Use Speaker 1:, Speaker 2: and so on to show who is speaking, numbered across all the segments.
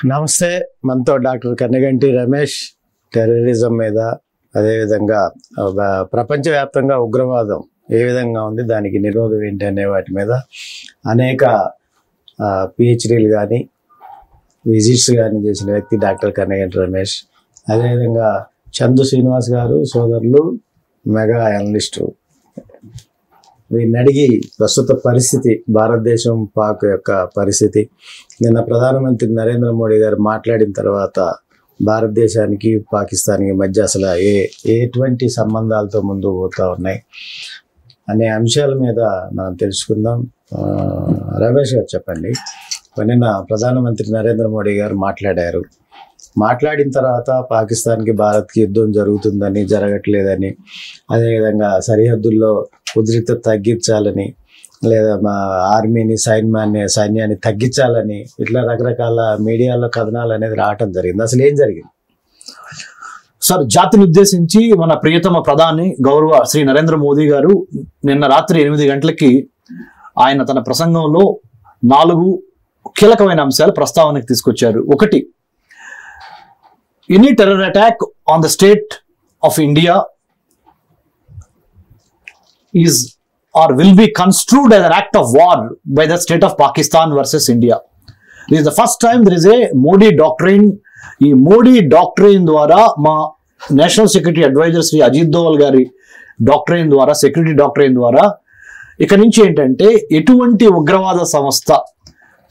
Speaker 1: నమస్తే. మనతో doctor Kannaganti Ramesh terrorism మీద, అదేవిధంగా ప్రపంచవ్యాప్తంగా ఉగ్రవాదం ఏ విధంగా ఉంది, దానికి నిరోధం ఏంటి అనే వాటి మీద అనేక పిహెచ్డీలు కానీ విజిట్స్ కానీ చేసిన వ్యక్తి డాక్టర్ కన్నగంటి రమేష్. అదేవిధంగా చందు శ్రీనివాస్ గారు సోదరులు, మెగా అనలిస్టు. వీరిని అడిగి ప్రస్తుత పరిస్థితి, భారతదేశం పాక్ యొక్క పరిస్థితి, నిన్న ప్రధానమంత్రి నరేంద్ర మోడీ గారు మాట్లాడిన తర్వాత భారతదేశానికి పాకిస్తాన్కి మధ్య అసలు ఎటువంటి సంబంధాలతో ముందుకు పోతూ ఉన్నాయి అనే అంశాల మీద మనం తెలుసుకుందాం. రమేష్ గారు చెప్పండి, నిన్న ప్రధానమంత్రి నరేంద్ర మోడీ గారు మాట్లాడిన తర్వాత పాకిస్తాన్కి భారత్కి యుద్ధం జరుగుతుందని, జరగట్లేదని, అదేవిధంగా సరిహద్దుల్లో ఉద్రిక్తత తగ్గించాలని, లేదా మా ఆర్మీని సైన్యాన్ని తగ్గించాలని, ఇట్లా రకరకాల మీడియాలో కథనాలు అనేది రావటం జరిగింది. అసలు ఏం జరిగింది
Speaker 2: సార్? జాతిని ఉద్దేశించి మన ప్రియతమ ప్రధాని గౌరవ శ్రీ నరేంద్ర మోదీ గారు నిన్న రాత్రి 8 గంటలకి ఆయన తన ప్రసంగంలో 4 కీలకమైన అంశాలు ప్రస్తావనకు తీసుకొచ్చారు. ఒకటి, any terror attack on the state of India is or will be construed as an act of war by the state of Pakistan versus India. This is the first time there is a Modi doctrine. ఈ Modi doctrine ద్వారా, మా national security adviser Shri Ajit Doval గారి doctrine ద్వారా, security doctrine ద్వారా ఇక నుంచి ఏంటంటే ఎటువంటి ఉగ్రవాద సంస్థ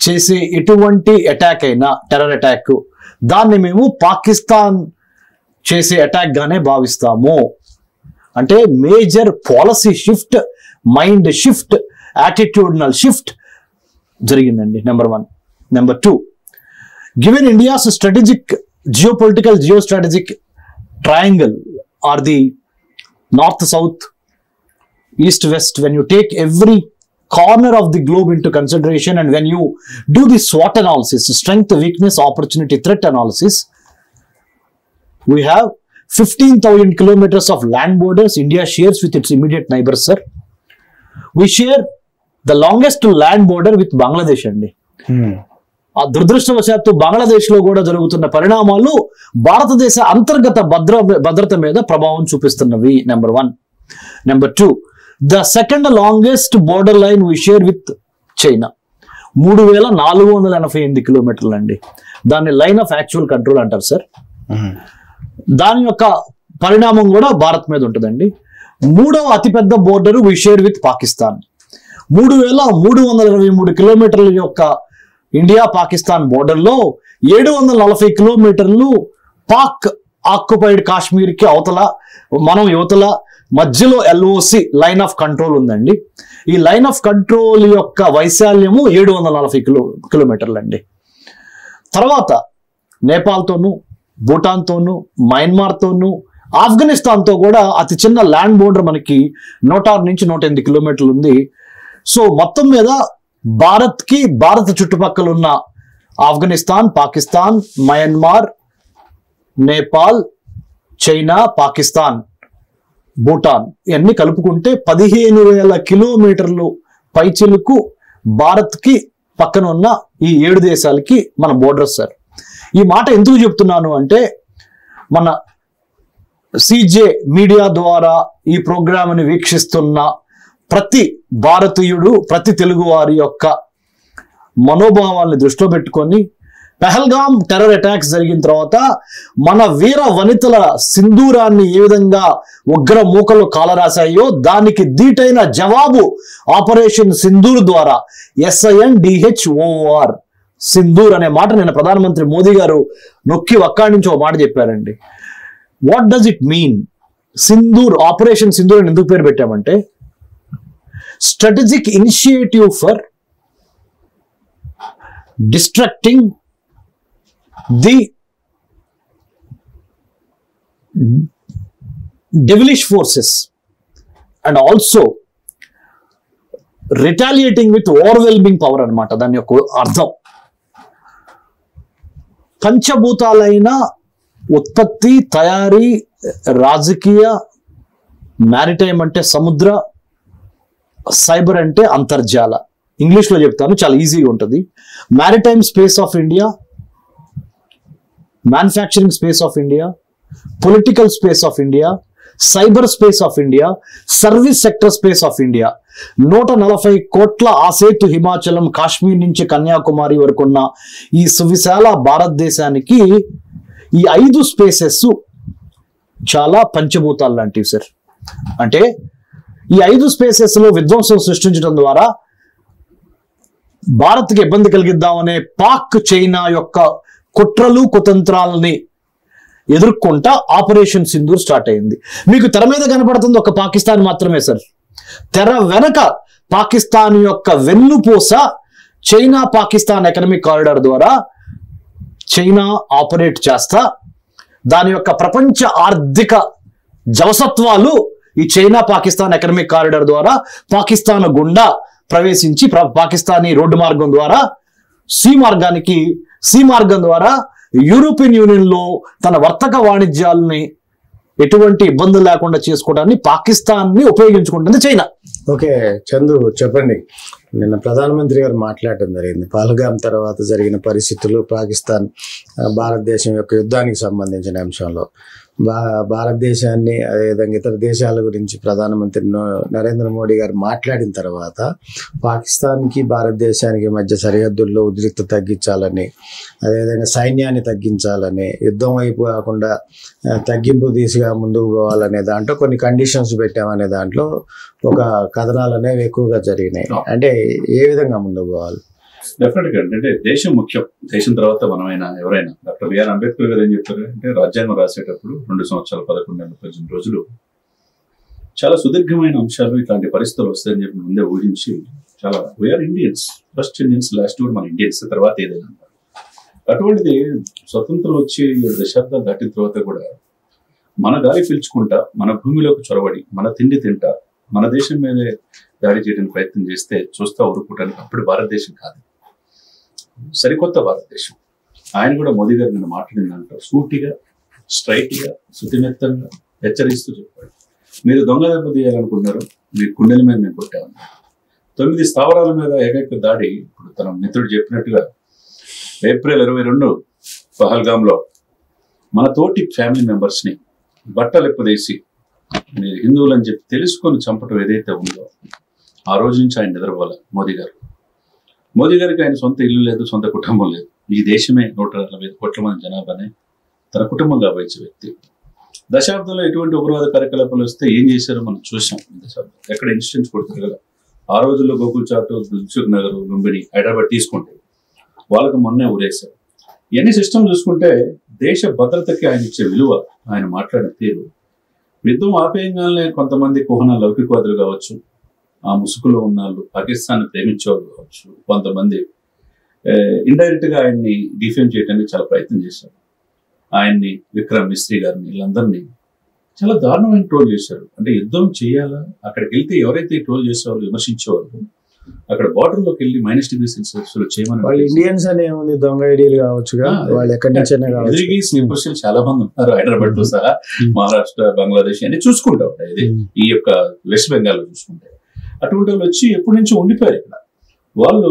Speaker 2: చేసే ఎటువంటి అటాక్ అయినా, టెర్రర్ అటాక్, దాన్ని మేము పాకిస్తాన్ చేసే అటాక్ గానే భావిస్తాము. అంటే major policy shift, mind shift, attitudinal shift జరిగిందండి. Number 1. Number 2, given India's strategic geostrategic triangle or the north south, east west, when you take every corner of the globe into consideration and when you do the SWOT analysis, strength, weakness, opportunity, threat analysis, we have 15,000 kilometers of land borders India shares with its immediate neighbors, sir. We share the longest land border with Bangladesh అండి. ఆ దురదృష్టవశాత్తు బంగ్లాదేశ్ లో కూడా జరుగుతున్న పరిణామాలు భారతదేశ అంతర్గత భద్రత మీద ప్రభావం చూపిస్తున్నవి. Number 1. Number 2, the second longest border line we share with China, 3,488 కిలోమీటర్లు అండి. దాన్ని లైన్ ఆఫ్ యాక్చువల్ కంట్రోల్ అంటారు సార్. దాని యొక్క పరిణామం కూడా భారత్ మీద ఉంటుందండి. 3వ అతిపెద్ద border we share with Pakistan, 3,323 కిలోమీటర్ల యొక్క ఇండియా పాకిస్తాన్ బోర్డర్లో 740 కిలోమీటర్లు పాక్ ఆక్యుపైడ్ కాశ్మీర్ కి అవతల, మనం యువతల, మధ్యలో LOC లైన్ ఆఫ్ కంట్రోల్ ఉందండి. ఈ లైన్ ఆఫ్ కంట్రోల్ యొక్క వైశాల్యము 740 కిలోమీటర్లు అండి. తర్వాత నేపాల్తోనూ, భూటాన్తోనూ, మయన్మార్తోనూ, ఆఫ్ఘనిస్తాన్తో కూడా అతి చిన్న ల్యాండ్ బోర్డర్ మనకి 106 నుంచి 108 కిలోమీటర్లు ఉంది. సో మొత్తం మీద భారత్ చుట్టుపక్కల ఉన్న ఆఫ్ఘనిస్తాన్, పాకిస్తాన్, మయన్మార్, నేపాల్, చైనా, పాకిస్తాన్, భూటాన్ ఇవన్నీ కలుపుకుంటే 15,000 కిలోమీటర్లు పైచిలుకు భారత్కి పక్కన ఉన్న ఈ 7 దేశాలకి మన బోర్డర్ సార్. ఈ మాట ఎందుకు చెప్తున్నాను అంటే, మన CJ మీడియా ద్వారా ఈ ప్రోగ్రామ్ని వీక్షిస్తున్న ప్రతి భారతీయుడు, ప్రతి తెలుగు వారి యొక్క మనోభావాల్ని దృష్టిలో పెట్టుకొని, పెహల్గాం టెర్రర్ అటాక్స్ జరిగిన తర్వాత మన వీర వనితల సింధూరాన్ని ఏ విధంగా ఉగ్ర మూకలు కాలరాశాయో దానికి దీటైన జవాబు ఆపరేషన్ సింధూర్ ద్వారా, SINDHOR సింధూర్ అనే మాట నిన్న ప్రధానమంత్రి మోదీ గారు నొక్కి వక్కాడించి ఒక మాట చెప్పారండి. What does it mean? Sindoor, operation Sindoor అని ఎందుకు పేరు పెట్టామంటే, strategic initiative for destructing the devilish forces and also retaliating with overwhelming power అన్నమాట. దాని యొక్క అర్థం పంచభూతాలైన ఉత్పత్తి, తయారీ, రాజకీయ, మ్యారిటైమ్ అంటే సముద్ర, సైబర్ అంటే అంతర్జాల. ఇంగ్లీష్లో చెప్తాను, చాలా ఈజీగా ఉంటుంది. Maritime space of India, manufacturing space of India, political space of India, cyber space of India, service sector space of India, 140 కోట్ల ఆసేతు హిమాచలం, కాశ్మీర్ నుంచి కన్యాకుమారి వరకు ఉన్న ఈ సువిశాల భారతదేశానికి ఈ 5 స్పేసెస్ చాలా పంచభూతాలు లాంటివి సార్. అంటే ఈ 5 స్పేసెస్ లో విధ్వంసం సృష్టించడం ద్వారా భారత్కి ఇబ్బంది కలిగిద్దామనే పాక్ చైనా యొక్క కుట్రలు కుతంత్రాలని ఎదుర్కొంటా ఆపరేషన్ సింధూర్ స్టార్ట్ అయింది. మీకు తెర మీద కనపడుతుంది ఒక పాకిస్తాన్ మాత్రమే సార్. తెర వెనక పాకిస్తాన్ యొక్క వెన్నుపూస చైనా పాకిస్తాన్ ఎకనామిక్ కారిడార్ ద్వారా చైనా ఆపరేట్ చేస్తా దాని యొక్క ప్రపంచ ఆర్థిక జవసత్వాలు ఈ చైనా పాకిస్తాన్ ఎకనామిక్ కారిడార్ ద్వారా పాకిస్తాన్ గుండా ప్రవేశించి పాకిస్తానీ రోడ్డు మార్గం ద్వారా సి మార్గం ద్వారా యూరోపియన్ యూనియన్ లో తన వర్తక వాణిజ్యాలని ఎటువంటి ఇబ్బందులు లేకుండా చేసుకోవడాన్ని పాకిస్తాన్ ని ఉపయోగించుకుంటుంది చైనా.
Speaker 1: ఓకే చందు, చెప్పండి. నిన్న ప్రధానమంత్రి గారు మాట్లాడటం జరిగింది. పహల్గామ్ తర్వాత జరిగిన పరిస్థితులు, పాకిస్తాన్ భారతదేశం యొక్క యుద్ధానికి సంబంధించిన అంశంలో భారతదేశాన్ని అదేవిధంగా ఇతర దేశాల గురించి ప్రధానమంత్రి నరేంద్ర మోడీ గారు మాట్లాడిన తర్వాత పాకిస్తాన్కి భారతదేశానికి మధ్య సరిహద్దుల్లో ఉద్రిక్తత తగ్గించాలని, అదేవిధంగా సైన్యాన్ని తగ్గించాలని, యుద్ధం వైపు కాకుండా తగ్గింపు దిశగా ముందుకు పోవాలనే దాంట్లో కొన్ని కండిషన్స్ పెట్టామనే దాంట్లో ఒక కథనాలు అనేవి ఎక్కువగా జరిగినాయి. అంటే ఏ విధంగా ముందుకు పోవాలి?
Speaker 3: డెఫినెట్గా అంటే దేశం ముఖ్యం. దేశం తర్వాత మనమైనా ఎవరైనా. డాక్టర్ బిఆర్ అంబేద్కర్ గారు ఏం చెప్పారు అంటే రాజ్యాంగం రాసేటప్పుడు 2 సంవత్సరాలు 11 నెలలు 18 రోజులు చాలా సుదీర్ఘమైన అంశాలు ఇట్లాంటి పరిస్థితులు వస్తాయని చెప్పి ముందే ఊహించి చాలా we are Indians, first Indians, last మన ఇండియన్స్, తర్వాత ఏదైనా. అటువంటిది స్వతంత్రం వచ్చి 7 దశాబ్దాలు దాటిన తర్వాత కూడా మన గాలి పీల్చుకుంటా, మన భూమిలోకి చొరబడి, మన తిండి తింటా, మన దేశం మీదే దాడి చేయడానికి ప్రయత్నం చేస్తే చూస్తా ఊరుకోవడానికి అప్పుడు భారతదేశం కాదు, సరికొత్త భారతదేశం. ఆయన కూడా మోదీ గారు నిన్న మాట్లాడిందంట సూటిగా, స్ట్రైట్గా, శుతిమెత్తంగా హెచ్చరిస్తూ చెప్పాడు, మీరు దొంగ దెబ్బ తీయాలనుకున్నారు, మీ గుండెల మీద మేము కొట్టామన్నారు. 9 స్థావరాల మీద ఏకైక దాడి. ఇప్పుడు తన మిత్రుడు చెప్పినట్టుగా ఏప్రిల్ 22 పహల్గామ్లో మన తోటి ఫ్యామిలీ మెంబర్స్ని బట్టలు ఎప్పదీసి మీరు హిందువులు అని చెప్పి తెలుసుకొని చంపటం ఏదైతే ఉందో ఆ రోజు నుంచి ఆయన నిద్రపోలే మోదీ గారికి ఆయన సొంత ఇల్లు లేదు, సొంత కుటుంబం లేదు. ఈ దేశమే 140 కోట్ల మంది జనాభానే తన కుటుంబంగా భావించే వ్యక్తి. దశాబ్దంలో ఎటువంటి ఉగ్రవాద కార్యకలాపాలు వస్తే ఏం చేశారో మనం చూసాం. ఎక్కడ ఇన్సిడెంట్స్ కొడుతారు కదా, ఆ రోజుల్లో గోకుల్ చాట్, దిల్సుఖ్ నగర్, లుంబిని, హైదరాబాద్ తీసుకుంటే వాళ్ళకి మొన్నే ఊరేశారు. ఇవన్నీ సిస్టమ్ చూసుకుంటే దేశ భద్రతకి ఆయన ఇచ్చే విలువ, ఆయన మాట్లాడిన తీరు, యుద్ధం ఆపేయంగానే కొంతమంది కుహన లౌకికవాదులు కావచ్చు, ఆ ముసుగులో ఉన్న వాళ్ళు పాకిస్తాన్ ప్రేమించేవాళ్ళు కావచ్చు, కొంతమంది ఇండైరెక్ట్ గా ఆయన్ని డిఫెండ్ చేయడానికి చాలా ప్రయత్నం చేశారు. ఆయన్ని, విక్రమ్ మిస్త్రీ గారిని, వీళ్ళందరినీ చాలా దారుణమైన ట్రోల్ చేశారు. అంటే యుద్ధం చేయాలా, అక్కడికి వెళ్తే ఎవరైతే ట్రోల్ చేసేవాళ్ళు, విమర్శించేవాళ్ళు, అక్కడ బార్డర్ లోకి వెళ్ళి -°C చేయమని.
Speaker 1: వాళ్ళు ఇండియన్స్ అనే ఉంది, దొంగ ఐడియాలు కావచ్చుగా, వాళ్ళు ఎక్కడి నుంచైనా
Speaker 3: కావచ్చు. చాలా మంది ఉన్నారు, హైదరాబాద్ తో సహా, మహారాష్ట్ర, బంగ్లాదేశ్ అన్ని చూసుకుంటా ఉంటాయి. ఇది ఈ యొక్క వెస్ట్ బెంగాల్ లో చూసుకుంటే అటువంటి వాళ్ళు వచ్చి ఎప్పటి నుంచో ఉండిపోయారు ఇక్కడ. వాళ్ళు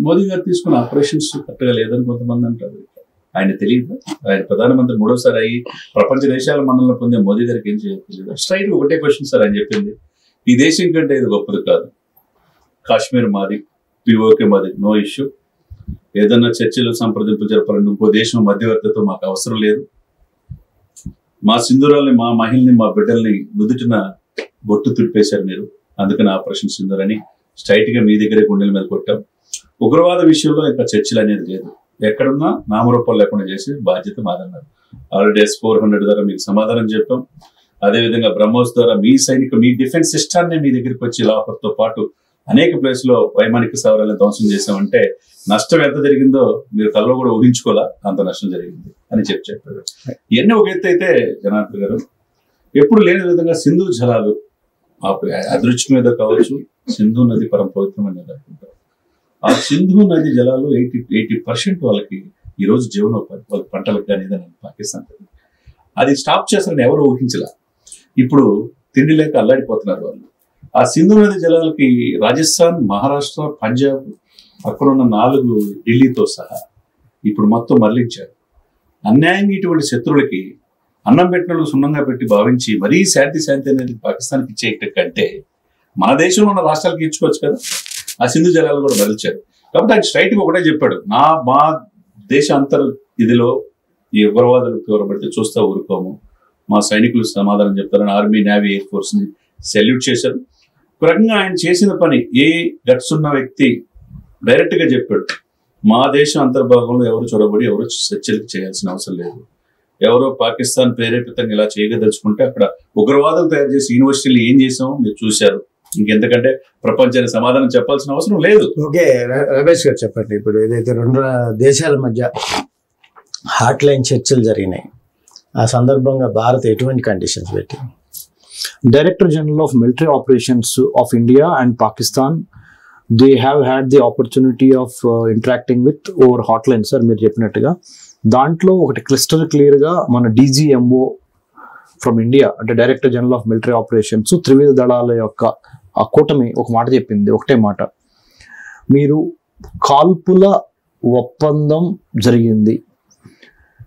Speaker 3: మోదీ గారు తీసుకున్న ఆపరేషన్స్ కరెక్ట్గా లేదని కొంతమంది అంటారు. ఆయన తెలియదు, ఆయన ప్రధానమంత్రి 3వసారి అయ్యి ప్రపంచ దేశాల మన్నలను పొందే మోదీ గారికి ఏం చేయలేదు. స్ట్రైట్ ఒకటే క్వశ్చన్ సార్ ఆయన చెప్పింది, ఈ దేశం కంటే ఇది గొప్పది కాదు, కాశ్మీర్ మాది, పిఓకే మాది, నో ఇష్యూ. ఏదన్నా చర్చలు సంప్రదింపులు జరపాలంటే ఇంకో దేశం మధ్యవర్తితో మాకు అవసరం లేదు. మా సింధూరాల్ని, మా మహిళని, మా బిడ్డల్ని నుదుటిన బొట్టు తుడిపేశారు మీరు, అందుకని ఆపరేషన్ సింధూర్ అని స్ట్రైట్ గా మీ దగ్గరే గుండెల మీద కొట్టాం. ఉగ్రవాద విషయంలో ఇంకా చర్చలు అనేది లేదు, ఎక్కడున్నా నామరూపాలు లేకుండా చేసి బాధ్యత మాదన్నారు. ఆల్రెడీ S-400 ద్వారా మీకు సమాధానం చెప్పాం. అదేవిధంగా బ్రహ్మోస్ ద్వారా మీ మీ డిఫెన్స్ సిస్టాన్ని మీ దగ్గరికి వచ్చి లాహోర్తో పాటు అనేక ప్లేస్ లో వైమానిక స్థావరాలను ధ్వంసం చేశామంటే నష్టం ఎంత జరిగిందో మీరు కల్లో కూడా ఊహించుకోవాలా, అంత నష్టం జరిగింది అని చెప్పారు. ఇవన్నీ ఒక ఎత్తు అయితే జనార్దన్ గారు, ఎప్పుడు లేని విధంగా సింధు జలాలు అదృష్టి మీద కావచ్చు, సింధు నది పరమ పవిత్రమైన అనుకుంటారు. ఆ సింధు నది జలాలు 80% వాళ్ళకి ఈ రోజు జీవనోపాధి, వాళ్ళ పంటలకు కానీ ఏదైనా పాకిస్తాన్ అది స్టాప్ చేస్తారని ఎవరు ఊహించలా. ఇప్పుడు తిండి లేక అల్లాడిపోతున్నారు వాళ్ళు. ఆ సింధు నది జలాలకి రాజస్థాన్, మహారాష్ట్ర, పంజాబ్, అక్కడున్న 4 ఢిల్లీతో సహా ఇప్పుడు మొత్తం మరలించారు. అన్యాయంగా ఇటువంటి శత్రువులకి అన్నం పెట్టిన సున్నంగా పెట్టి భావించి మరీ శాంతి అనేది పాకిస్తాన్కి ఇచ్చే కంటే మన దేశంలో ఉన్న రాష్ట్రాలకి ఇచ్చుకోవచ్చు కదా. ఆ సింధు జలాలు కూడా మరల్చారు. కాబట్టి ఆయన స్ట్రైట్గా ఒకటే చెప్పాడు, మా దేశ ఇదిలో ఈ ఉగ్రవాదులు ఎవరబడితే చూస్తా ఊరుకోము, మా సైనికులు సమాధానం చెప్తారని ఆర్మీ, నేవీ, ఎయిర్ ఫోర్స్ ని సెల్యూట్ చేశారు. ఒక రకంగా ఆయన చేసిన పని ఏ గట్స్ ఉన్న వ్యక్తి డైరెక్ట్ గా చెప్పాడు, మా దేశం అంతర్భాగంలో ఎవరు చొరబడి ఎవరు హెచ్చరిక చేయాల్సిన అవసరం లేదు. ఎవరో పాకిస్తాన్ ప్రేరేపితంగా ఇలా చేయగదలుచుకుంటే అక్కడ ఉగ్రవాదులు తయారు చేసి యూనివర్సిటీలు ఏం చేసామో మీరు చూశారు. ఇంకెందుకంటే ప్రపంచానికి సమాధానం చెప్పాల్సిన అవసరం లేదు.
Speaker 1: ఓకే రమేష్ గారు చెప్పండి, ఇప్పుడు ఏదైతే రెండు దేశాల మధ్య హాట్ లైన్ చర్చలు జరిగినాయి, ఆ సందర్భంగా భారత్ ఎటువంటి కండిషన్స్ పెట్టి?
Speaker 2: Director General of Military Operations of India and Pakistan, they have had the opportunity of interacting with over hotline, sir. మీరు చెప్పినట్టుగా దాంట్లో ఒకటి క్లిస్టర్ క్లియర్గా మన DGMO ఫ్రమ్ ఇండియా అంటే director general of military operations త్రివిధ దళాల యొక్క ఆ కూటమి ఒక మాట చెప్పింది, ఒకటే మాట, మీరు కాల్పుల ఒప్పందం జరిగింది,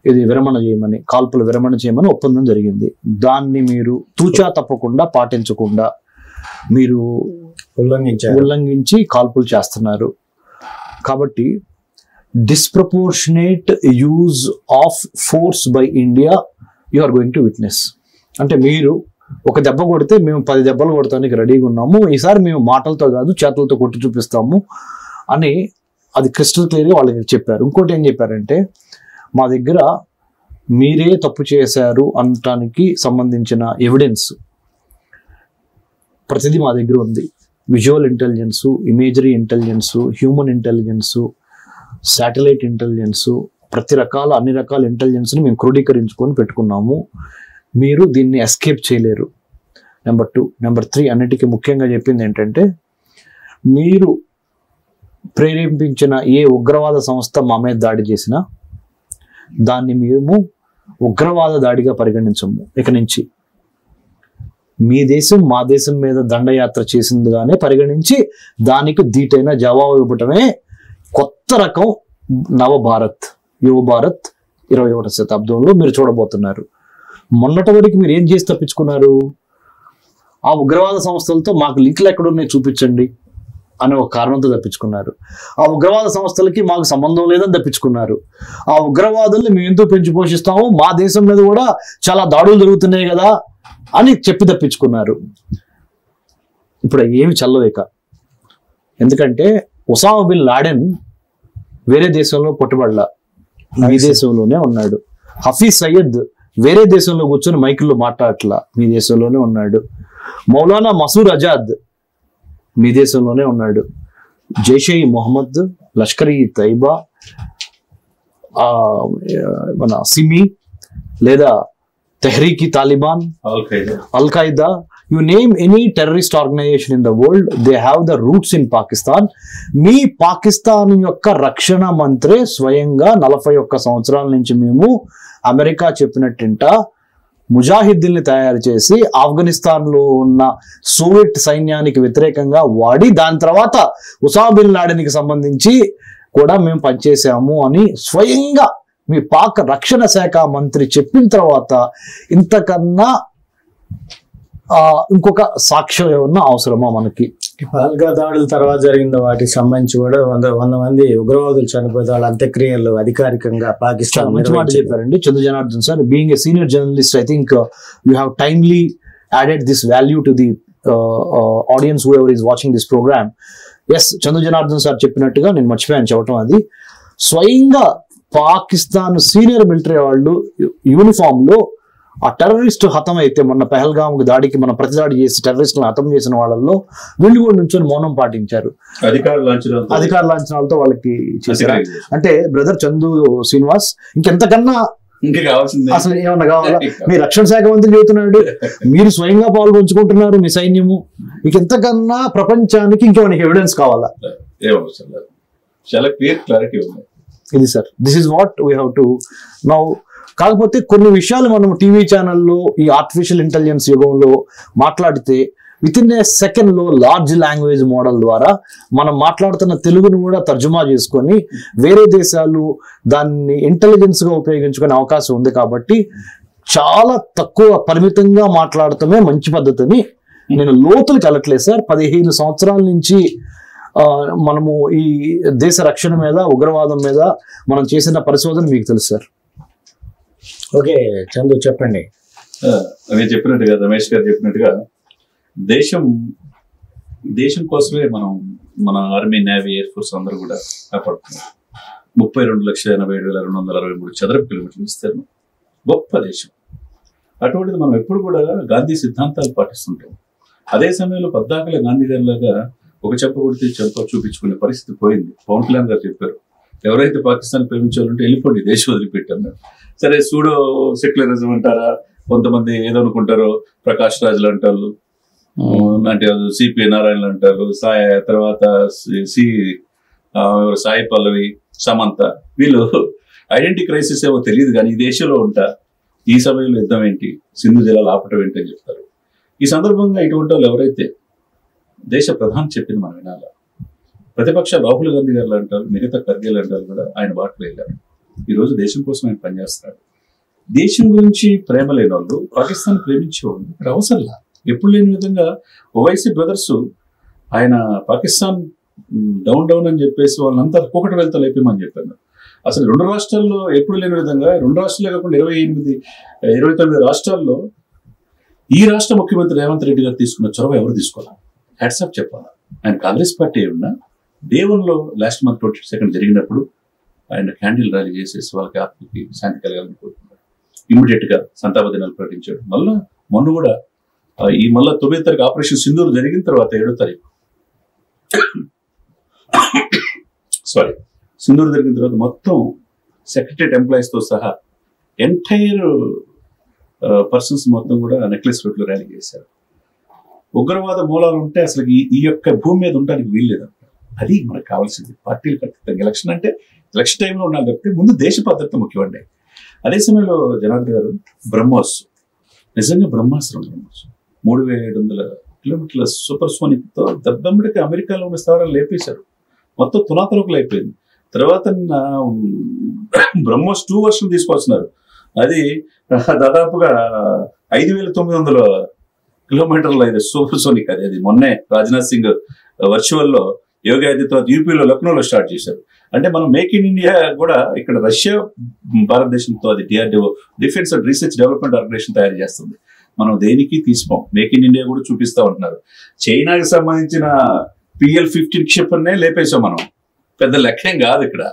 Speaker 2: ఇది విరమణ చేయమని, కాల్పులు విరమణ చేయమని ఒప్పందం జరిగింది, దాన్ని మీరు తూచా తప్పకుండా పాటించకుండా మీరు ఉల్లంఘించి కాల్పులు చేస్తున్నారు. కాబట్టి disproportionate use of force by India you are going to witness. అంటే మీరు ఒక దెబ్బ కొడితే మేము 10 దెబ్బలు కొడటానికి రెడీగా ఉన్నాము, ఈసారి మేము మాటలతో కాదు చేతులతో కొట్టి చూపిస్తాము అని అది క్రిస్టల్ క్లియర్గా వాళ్ళకి చెప్పారు. ఇంకోటి ఏం చెప్పారంటే, మా దగ్గర మీరే తప్పు చేశారు అనటానికి సంబంధించిన ఎవిడెన్స్ ప్రతిదీ మా దగ్గర ఉంది. Visual intelligence, imagery intelligence, human intelligence, satellite intelligence, అన్ని రకాల ఇంటెలిజెన్స్ని మేము క్రోడీకరించుకొని పెట్టుకున్నాము. మీరు దీన్ని ఎస్కేప్ చేయలేరు. నెంబర్ 2. నెంబర్ 3 అన్నిటికీ ముఖ్యంగా చెప్పింది ఏంటంటే, మీరు ప్రేరేపించిన ఏ ఉగ్రవాద సంస్థ మా మీద దాడి చేసినా దాన్ని మేము ఉగ్రవాద దాడిగా పరిగణించము. ఇక నుంచి మీ దేశం మా దేశం మీద దండయాత్ర చేసిందిగానే పరిగణించి దానికి ధీటైన జవాబు ఇవ్వటమే కొత్త రకం నవభారత్, యువ భారత్ 21వ శతాబ్దంలో మీరు చూడబోతున్నారు. మొన్నటి వరకు మీరు ఏం చేసి తప్పించుకున్నారు? ఆ ఉగ్రవాద సంస్థలతో మాకు లింకులు ఎక్కడున్నాయి చూపించండి అనే ఒక కారణంతో తప్పించుకున్నారు. ఆ ఉగ్రవాద సంస్థలకి మాకు సంబంధం లేదని తప్పించుకున్నారు. ఆ ఉగ్రవాదుల్ని మేము ఎంతో పెంచి పోషిస్తాము, మా దేశం మీద కూడా చాలా దాడులు జరుగుతున్నాయి కదా అని చెప్పి తప్పించుకున్నారు. ఇప్పుడు ఏమి చల్లవేక. ఎందుకంటే ఒసామా బిన్ లాడెన్ వేరే దేశంలో పుట్టబడలా, మీ దేశంలోనే ఉన్నాడు. హఫీజ్ సయ్యద్ వేరే దేశంలో కూర్చొని మైకుల్లో మాట్లాడట్లా, మీ దేశంలోనే ఉన్నాడు. మౌలానా మసూర్ అజాద్ మీ దేశంలోనే ఉన్నాడు. జైషే మొహమ్మద్, లష్కర్ ఈ తైబా, మన సిమి లేదా Tehreek e Taliban, al Qaeda, you name any terrorist organization in the world, they have the roots in Pakistan. మీ పాకిస్తాన్ యొక్క రక్షణ మంత్రి స్వయంగా 41 సంవత్సరాల నుంచి మేము అమెరికా చెప్పినట్టింట ముజాహిద్దీల్ని తయారు చేసి ఆఫ్ఘనిస్తాన్లో ఉన్న సోవియట్ సైన్యానికి వ్యతిరేకంగా వాడి దాని తర్వాత ఉసామా బిన్ లాడెన్కి సంబంధించి కూడా మేము పనిచేసాము అని స్వయంగా మీ పాక్ రక్షణ శాఖ మంత్రి చెప్పిన తర్వాత ఇంతకన్నా ఇంకొక సాక్ష్యం ఏమన్నా అవసరమా మనకి?
Speaker 1: పహల్గా దాడుల తర్వాత జరిగిన వాటికి సంబంధించి కూడా 100 మంది ఉగ్రవాదులు చనిపోతే వాళ్ళ అంత్యక్రియలు అధికారికంగా పాకిస్తాన్
Speaker 2: మంచి మాట చెప్పారండి Chandu Janardhan sir. Being a senior journalist, I think you have timely added this value to the audience whoever is watching this program. Yes, Chandu Janardhan sir చెప్పినట్టుగా నేను మర్చిపోయాను చెప్పడం, అది స్వయంగా పాకిస్తాన్ సీనియర్ మిలిటరీ వాళ్ళు యూనిఫామ్ లో ఆ టెర్రరిస్ట్ హతం అయితే మొన్న పెహల్గామ్ దాడికి మన ప్రతిదాడి చేసి టెర్రరిస్టులను హతం చేసిన వాళ్ళల్లో వీళ్ళు కూడా నుంచొని మౌనం పాటించారు. అధికార లాంఛనాలతో వాళ్ళకి చేశారు. అంటే బ్రదర్ చందు శ్రీనివాస్ ఇంకెంతకన్నా అసలు ఏమన్నా కావాలా? మీ రక్షణ శాఖ మంత్రి చెబుతున్నాడు, మీరు స్వయంగా పాల్గొంచుకుంటున్నారు మీ సైన్యము, ఇంకెంతకన్నా ప్రపంచానికి ఇంకేమైనా ఎవిడెన్స్ కావాలా? ఇది sir, this is what we have to now. కాకపోతే కొన్ని విషయాలు మనం టీవీ ఛానల్లో ఈ ఆర్టిఫిషియల్ ఇంటెలిజెన్స్ యుగంలో మాట్లాడితే విత్ ఇన్ ఏ సెకండ్ లో లార్జ్ లాంగ్వేజ్ మోడల్ ద్వారా మనం మాట్లాడుతున్న తెలుగును కూడా తర్జుమా చేసుకొని వేరే దేశాలు దాన్ని ఇంటెలిజెన్స్ గా ఉపయోగించుకునే అవకాశం ఉంది. కాబట్టి చాలా తక్కువ పరిమితంగా మాట్లాడటమే మంచి పద్ధతిని నేను లోతులకు వెళ్ళట్లేదు సార్. 15 సంవత్సరాల నుంచి మనము ఈ దేశ రక్షణ మీద, ఉగ్రవాదం మీద మనం చేసిన పరిశోధన మీకు తెలుసు సార్.
Speaker 1: ఓకే చందు చెప్పండి.
Speaker 3: అవి చెప్పినట్టుగా రమేష్ గారు చెప్పినట్టుగా దేశం కోసమే మన ఆర్మీ, నేవీ, ఎయిర్ ఫోర్స్ అందరూ కూడా కాపాడుతున్నారు. 32,87,263 చదరపు కిలోమీటర్లు విస్తీర్ణం, గొప్ప దేశం. అటువంటిది మనం ఎప్పుడు కూడా గాంధీ సిద్ధాంతాలు పాటిస్తుంటాం. అదే సమయంలో పద్దాకల గాంధీ గారి లాగా ఒక చెప్ప కొడితే చెప్ప చూపించుకునే పరిస్థితి పోయింది. పవన్ కళ్యాణ్ గారు చెప్పారు, ఎవరైతే పాకిస్తాన్ ప్రేమించాలంటే వెళ్ళిపోండి, దేశం వదిలిపెట్టారు. సరే, సూడో సెక్యులరిజం అంటారా, కొంతమంది ఏదో అనుకుంటారో, ప్రకాష్ రాజులు అంటారు, అంటే సిపి నారాయణలు అంటారు, తర్వాత సాయి పల్లవి, సమంత, వీళ్ళు ఐడెంటిటీ క్రైసిస్ ఏమో తెలియదు కానీ ఈ దేశంలో ఉంటా, ఈ సమయంలో యుద్ధం ఏంటి, సింధు జలాలు ఆపటం ఏంటి అని చెప్తారు. ఈ సందర్భంగా ఇటువంటి వాళ్ళు ఎవరైతే దేశ ప్రధాని చెప్పింది మనం వినాల. ప్రతిపక్ష రాహుల్ గాంధీ గారు అంటారు, మిగతా ఖర్గే అంటారు కూడా ఆయన బాటలో వెళ్ళారు. ఈరోజు దేశం కోసం ఆయన పనిచేస్తాడు. దేశం గురించి ప్రేమ లేని వాళ్ళు పాకిస్తాన్ ప్రేమించేవాళ్ళు ఇక్కడ అవసరంలా. ఎప్పుడు లేని విధంగా ఓవైసీ బ్రదర్స్ ఆయన పాకిస్తాన్ డౌన్ అని చెప్పేసి వాళ్ళంతా ఒక్కొక్కటి వెళ్తా లేపేమని చెప్పారు. అసలు 2 రాష్ట్రాల్లో ఎప్పుడు లేని విధంగా 2 రాష్ట్రాలే కాకుండా 29 రాష్ట్రాల్లో ఈ రాష్ట్ర ముఖ్యమంత్రి రేవంత్ రెడ్డి గారు తీసుకున్న చొరవ ఎవరు తీసుకోవాలి? హ్యాట్సాప్ చెప్పాలా. ఆయన కాంగ్రెస్ పార్టీ ఉన్నా దేవంలో లాస్ట్ మంత్ 22 జరిగినప్పుడు ఆయన క్యాండిల్ ర్యాలీ చేసేసి వాళ్ళకి ఆత్మకి శాంతి కలగాలని కోరుకున్నారు. ఇమీడియట్ గా సంతాప దినాలు ప్రకటించాడు. మళ్ళా మొన్న కూడా ఈ మళ్ళా 9వ తారీఖు ఆపరేషన్ సింధూర్ జరిగిన తర్వాత 7వ తారీఖు సింధూర్ జరిగిన తర్వాత మొత్తం సెక్రటరియట్ ఎంప్లాయీస్ తో సహా ఎంటైర్ పర్సన్స్ మొత్తం కూడా నెక్లెస్ రోడ్ లో ర్యాలీ చేశారు. ఉగ్రవాద మూలాలు ఉంటే అసలు ఈ యొక్క భూమి మీద ఉండడానికి వీల్లేదు. అది మనకు కావాల్సింది. పార్టీలు ఖచ్చితంగా ఎలక్షన్ అంటే ఎలక్షన్ టైంలో ఉండాలి తప్పితే ముందు దేశ భద్రత ముఖ్యమండి. అదే సమయంలో జనార్దన్ గారు బ్రహ్మోస్, నిజంగా బ్రహ్మాస్త్రం 3700 కిలోమీటర్ల సూపర్ సోనిక్ తో దద్దమ్మడికి అమెరికాలో ఉన్న స్థావరాలు లేపేశారు. మొత్తం తులాతలకు అయిపోయింది. తర్వాత బ్రహ్మోస్ 2 వర్షన్ తీసుకొస్తున్నారు. అది దాదాపుగా 5,900 కిలోమీటర్లు అయితే సూపర్ సోనిక్. అది మొన్నే రాజ్నాథ్ సింగ్ వర్చువల్ లో యోగి ఆదిత్యనాథ్ యూపీలో లక్నోలో స్టార్ట్ చేశారు. అంటే మనం మేక్ ఇన్ ఇండియా కూడా ఇక్కడ రష్యా భారతదేశంతో అది DRDO, defence and research development organisation తయారు చేస్తుంది. మనం దేనికి తీసుకోం. మేక్ ఇన్ ఇండియా కూడా చూపిస్తా ఉంటున్నారు. చైనాకి సంబంధించిన PL-15 క్షిపణినే లేపేసాం మనం. పెద్ద లక్ష్యం కాదు. ఇక్కడ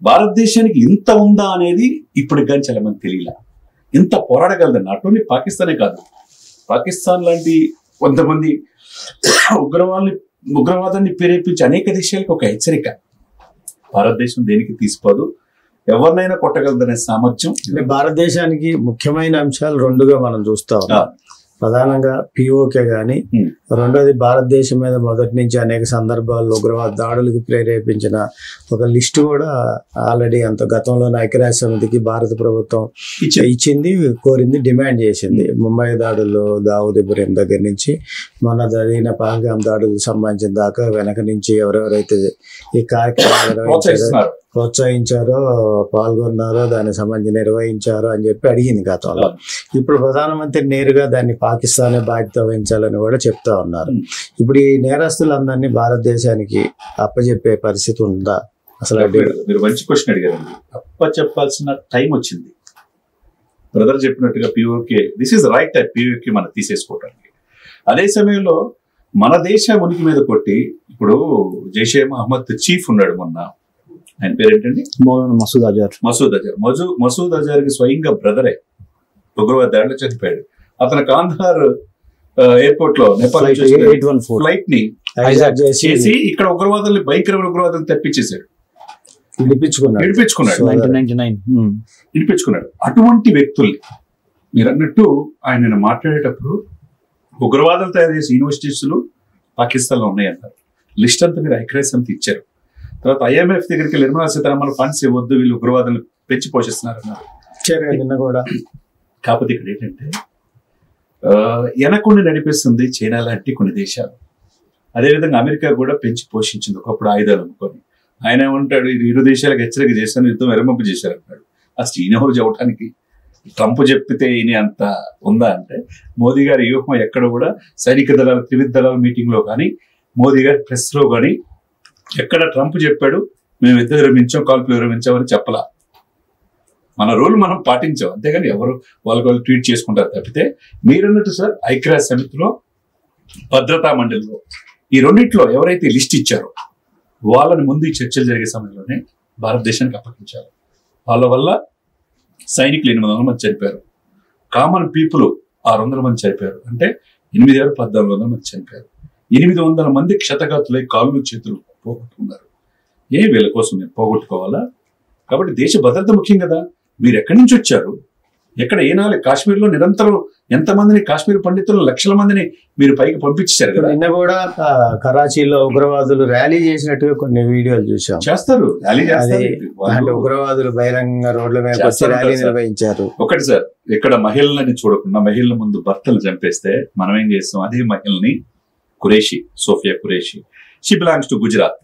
Speaker 3: భారతదేశానికి ఇంత ఉందా అనేది ఇప్పటికి కానీ చాలా మంది తెలియలా. ఇంత పోరాడగలదండి. నాట్ ఓన్లీ పాకిస్తానే కాదు, పాకిస్తాన్ లాంటి కొంతమంది ఉగ్రవాదాన్ని ప్రేరేపించి అనేక దేశాలకు ఒక హెచ్చరిక. భారతదేశం దేనికి తీసుకోదు, ఎవరినైనా కొట్టగలదనే సామర్థ్యం.
Speaker 1: భారతదేశానికి ముఖ్యమైన అంశాలు 2గా మనం చూస్తా ఉన్నాం. ప్రధానంగా POK గాని, రెండోది భారతదేశం మీద మొదటి నుంచి అనేక సందర్భాల్లో ఉగ్రవాద దాడులకు ప్రేరేపించిన ఒక లిస్టు కూడా ఆల్రెడీ గతంలోనే ఐక్యరాజ్య సమితికి భారత ప్రభుత్వం ఇచ్చింది, కోరింది, డిమాండ్ చేసింది. ముంబై దాడుల్లో దావూద్ ఇబ్రహీం దగ్గర నుంచి మొన్న జరిగిన పహల్గామ్ దాడులకు సంబంధించిన దాకా వెనక నుంచి ఎవరెవరైతే ఈ కార్యక్రమాలు ప్రోత్సహించారో, పాల్గొన్నారో, దానికి సంబంధించి నిర్వహించారో అని చెప్పి అడిగింది గతంలో. ఇప్పుడు ప్రధానమంత్రి నేరుగా దాన్ని పాకిస్తానే బాధ్యత వహించాలని కూడా చెప్తా ఉన్నారు. ఇప్పుడు ఈ నేరస్తులందరినీ భారతదేశానికి అప్పచెప్పే పరిస్థితి ఉందా అసలు?
Speaker 3: మీరు మంచి క్వశ్చన్ అడిగారండి. అప్పచెప్పాల్సిన టైం వచ్చింది. బ్రదర్ చెప్పినట్టుగా POK, this is right time POK మనం తీసేసుకోవడానికి. అదే సమయంలో మన దేశ ఉనికి మీద కొట్టి ఇప్పుడు జైషే మహమ్మద్ చీఫ్ ఉన్నాడు, మొన్న ఆయన పేరేంటండి, మసూద్ అజార్ కి స్వయంగా బ్రదరే ఉగ్రవాద దాడిలో చనిపోయాడు. అతను కాందహార్ ఎయిర్పోర్ట్ లో నేపాల్ ఫ్లైట్ ని చేసి ఇక్కడ ఉగ్రవాదాన్ని, భయంకరమైన ఉగ్రవాదాన్ని తెప్పించేశాడు, విడిపించుకున్నాడు. అటువంటి వ్యక్తుల్ని మీరు అన్నట్టు ఆయన మాట్లాడేటప్పుడు ఉగ్రవాదాలు తయారు చేసే యూనివర్సిటీస్ పాకిస్తాన్ లో ఉన్నాయన్నారు. లిస్ట్ అంతా మీరు ఐక్యరాజ్య సమితి ఇచ్చారు. తర్వాత IMF దగ్గరికి నిర్మలా సీతారామన్ ఫండ్స్ ఇవ్వద్దు, వీళ్ళు ఉగ్రవాదాలు పెంచి పోషిస్తున్నారు అన్నారు.
Speaker 1: కూడా
Speaker 3: కాకపోతే ఇక్కడ ఏంటంటే వెనకుండి నడిపిస్తుంది చైనా లాంటి కొన్ని దేశాలు. అదేవిధంగా అమెరికా కూడా పెంచి పోషించింది ఒకప్పుడు ఆయుధాలు అమ్ముకొని. ఆయన ఏమంటాడు, ఇరు దేశాలకు హెచ్చరిక చేశాను, యుద్ధం విరమింపు చేశారు అంటాడు. అసలు ఈయనెవరు చెప్పడానికి? ట్రంప్ చెప్పితే ఈయన అంత ఉందా అంటే, మోదీ గారి వ్యూహం ఎక్కడ కూడా సైనిక దళాల త్రివిధ దళాల మీటింగ్ లో కానీ, మోదీ గారి ప్రెస్ లో కానీ ఎక్కడ ట్రంప్ చెప్పాడు మేము యుద్ధం విరమించాం, కాల్పులు విరమించామని చెప్పలా. మన రూల్ మనం పాటించాం, అంతేగాని ఎవరు వాళ్ళు ట్వీట్ చేసుకుంటారు తప్పితే. మీరన్నట్టు సార్, ఐక్యరాజ్య సమితిలో భద్రతా మండలిలో ఈ రెండింటిలో ఎవరైతే లిస్ట్ ఇచ్చారో వాళ్ళని ముందు ఈ చర్చలు జరిగే సమయంలోనే భారతదేశానికి అప్పగించారు. వాళ్ళ వల్ల సైనికులు 800 మంది చనిపోయారు, కామన్ పీపుల్ 600 మంది చనిపోయారు. అంటే 1400 మంది చనిపోయారు. 800 మంది క్షతగాతులై కాళ్ళు చేతులు పోగొట్టుకున్నారు. వీళ్ళ కోసం మేము పోగొట్టుకోవాలా? కాబట్టి దేశ భద్రత ముఖ్యం కదా. మీరు ఎక్కడి నుంచి వచ్చారు, ఎక్కడ ఏనాలి? కాశ్మీర్లో నిరంతరం ఎంతమందిని, కాశ్మీర్ పండితులు లక్షల మందిని మీరు పైకి పంపించారు కదా.
Speaker 1: నిన్న కూడా కరాచీలో ఉగ్రవాదులు ర్యాలీ చేసినట్టుగా కొన్ని వీడియోలు చూసాం.
Speaker 3: చేస్తారు ర్యాలీ,
Speaker 1: అంటే ఉగ్రవాదులు బహిరంగ రోడ్ల మీద ర్యాలీ నిర్వహించారు.
Speaker 3: ఒకటి సార్, ఇక్కడ మహిళలని చూడకుండా మహిళల ముందు భర్తలు చంపేస్తే మనం ఏం చేస్తాం? అదే మహిళని Qureshi, Sofia Qureshi, she belongs to Gujarat.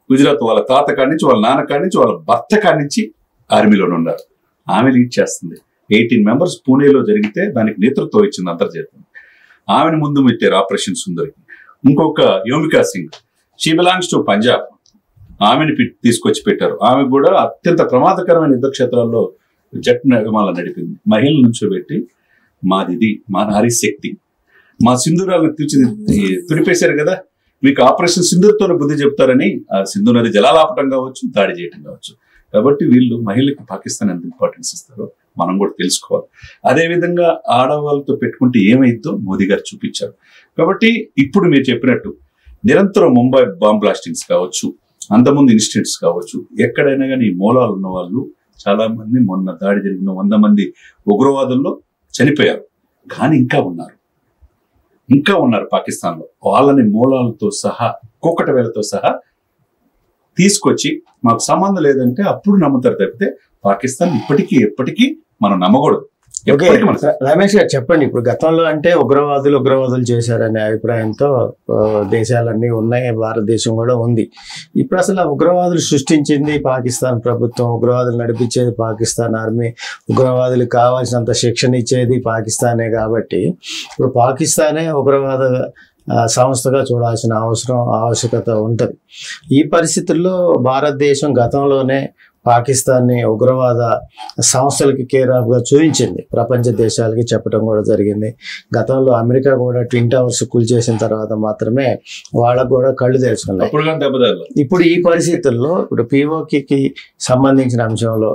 Speaker 3: Gujarat వాళ్ళ తాత కాడి నుంచి, వాళ్ళ నాన్న కాడి నుంచి, వాళ్ళ భర్త కాడి నుంచి ఆర్మీలోనే ఉన్నారు. ఆమె లీడ్ చేస్తుంది. 18 మెంబర్స్ పూణేలో జరిగితే దానికి నేతృత్వం ఇచ్చింది అంతర్జాతీయం. ఆమెను ముందు పెట్టారు ఆపరేషన్ సుందరికి. ఇంకొక Vyomika Singh, she belongs to Punjab, ఆమెను తీసుకొచ్చి పెట్టారు. ఆమె కూడా అత్యంత ప్రమాదకరమైన యుద్ధ క్షేత్రాల్లో జట్ విమానాలు నడిపింది. మహిళల నుంచో పెట్టి మాదిది, మా నారీ శక్తి, మా సింధూరాలను తుడిపేశారు కదా, మీకు ఆపరేషన్ సింధూర్తోనే బుద్ధి చెప్తారని ఆ సింధు నది జలాలాపటం కావచ్చు, దాడి చేయటం కావచ్చు. కాబట్టి వీళ్ళు మహిళలకు పాకిస్తాన్ ఎంత ఇంపార్టెన్స్ ఇస్తారో మనం కూడా తెలుసుకోవాలి. అదేవిధంగా ఆడవాళ్ళతో పెట్టుకుంటే ఏమైందో మోదీ గారు చూపించారు. కాబట్టి ఇప్పుడు మీరు చెప్పినట్టు నిరంతరం ముంబై బాంబ్ బ్లాస్టింగ్స్ కావచ్చు, అంతకుముందు ఇన్సిడెంట్స్ కావచ్చు, ఎక్కడైనా కానీ మూలాలు ఉన్న వాళ్ళు చాలా మంది, మొన్న దాడి జరిగిన 100 మంది ఉగ్రవాదుల్లో చనిపోయారు. కానీ ఇంకా ఉన్నారు పాకిస్తాన్లో. వాళ్ళని మూలాలతో సహా, కూకట వేలతో సహా తీసుకొచ్చి మాకు సంబంధం లేదంటే అప్పుడు నమ్ముతారు తప్పితే పాకిస్తాన్ ఎప్పటికీ మనం నమ్మకూడదు.
Speaker 1: రమేష్ గారు చెప్పండి, ఇప్పుడు గతంలో అంటే ఉగ్రవాదులు చేశారనే అభిప్రాయంతో దేశాలన్నీ ఉన్నాయి, భారతదేశం కూడా ఉంది. ఇప్పుడు అసలు ఉగ్రవాదులు సృష్టించింది పాకిస్తాన్ ప్రభుత్వం, ఉగ్రవాదులు నడిపించేది పాకిస్తాన్ ఆర్మీ, ఉగ్రవాదులకు కావాల్సినంత శిక్షణ ఇచ్చేది పాకిస్తానే. కాబట్టి ఇప్పుడు పాకిస్తానే ఉగ్రవాద సంస్థగా చూడాల్సిన ఆవశ్యకత ఉంటుంది. ఈ పరిస్థితుల్లో భారతదేశం గతంలోనే పాకిస్తాన్ని ఉగ్రవాద సంస్థలకి కేర్ ఆఫ్ గా చూపించింది, ప్రపంచ దేశాలకి చెప్పడం కూడా జరిగింది. గతంలో అమెరికా కూడా ట్విన్ టవర్స్ కూల్చేసిన తర్వాత మాత్రమే వాళ్ళకు కూడా కళ్ళు తెరుచుకున్నాయి. ఇప్పుడు ఈ పరిస్థితుల్లో ఇప్పుడు POKకి సంబంధించిన అంశంలో